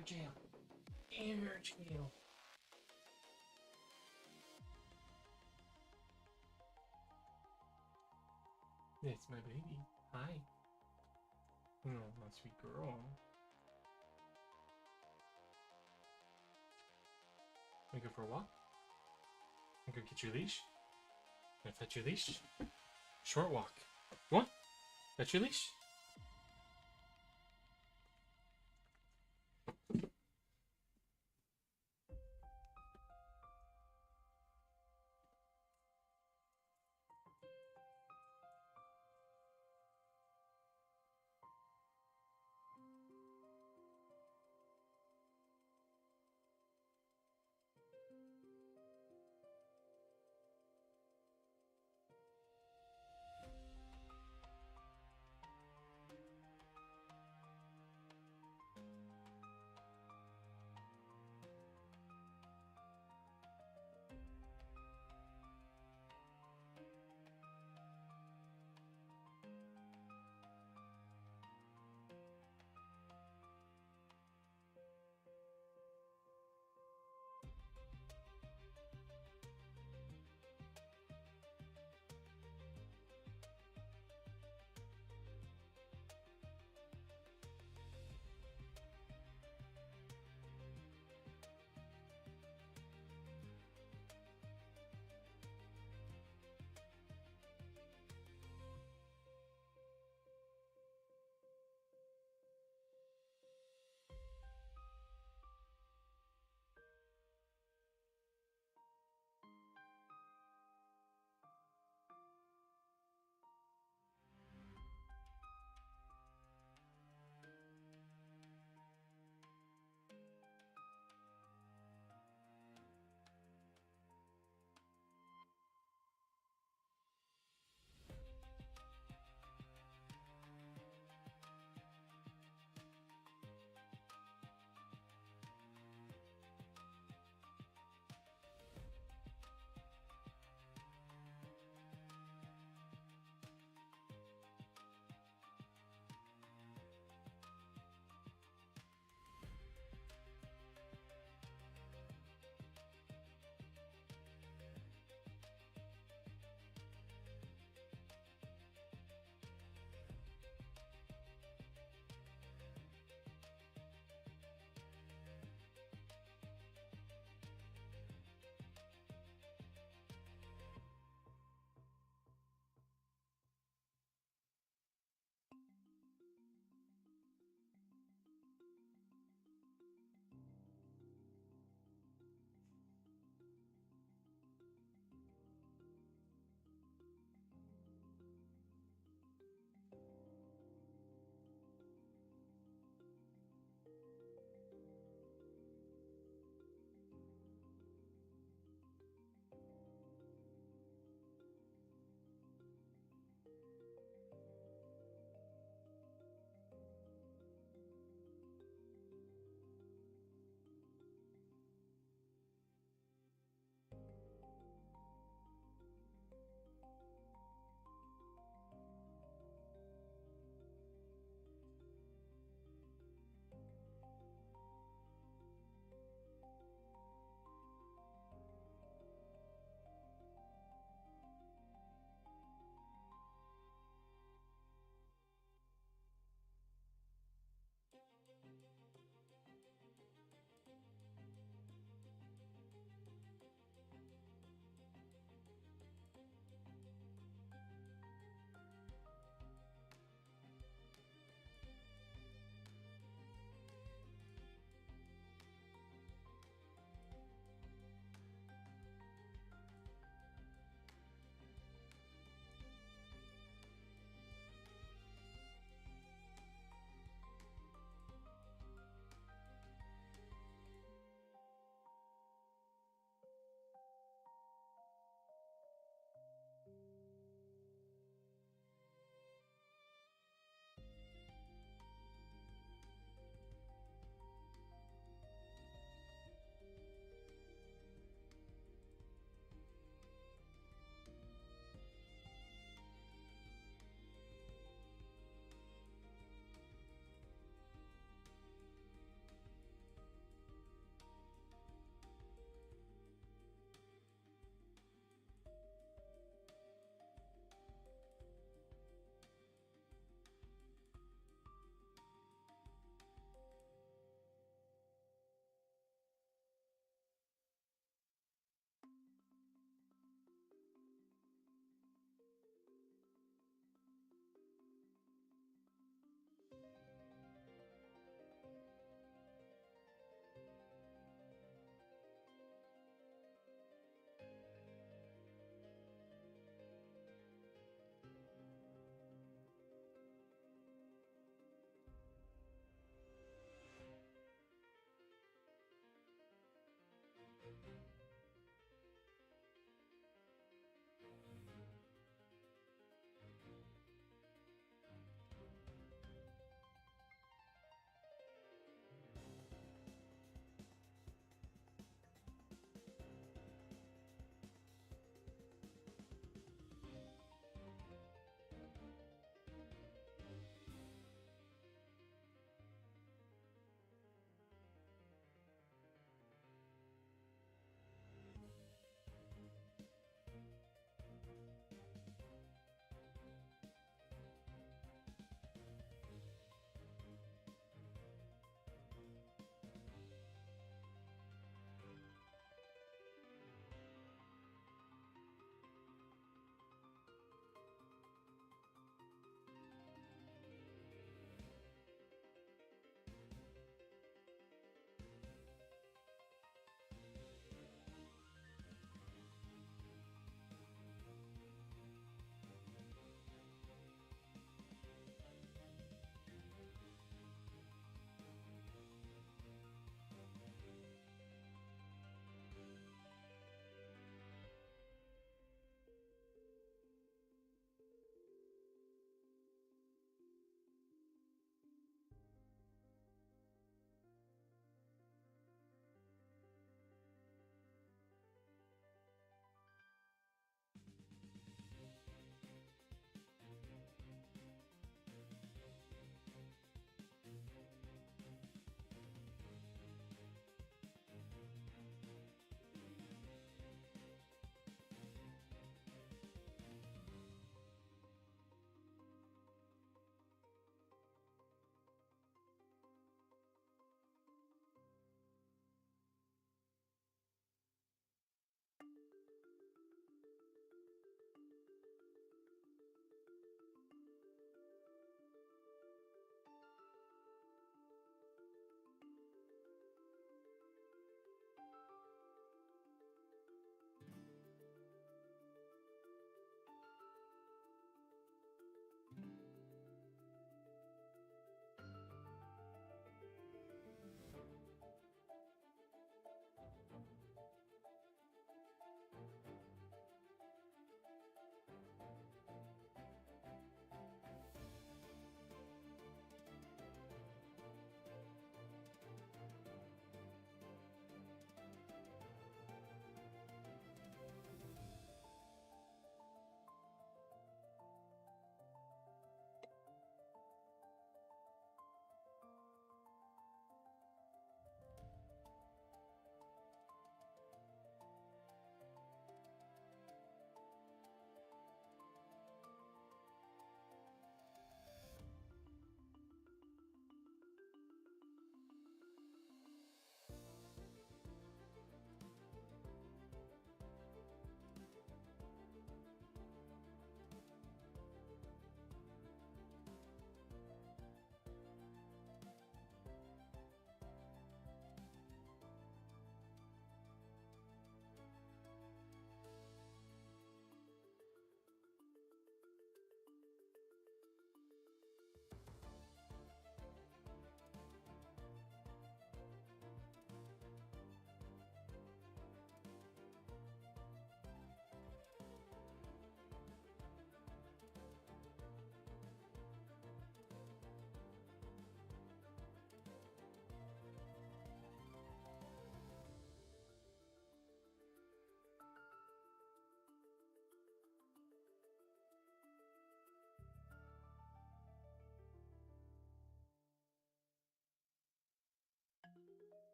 your jail. In your jail. It's my baby. Hi. Oh, my sweet girl. Wanna go for a walk? Wanna go get your leash? Wanna touch your leash? Short walk. Come on. Touch your leash.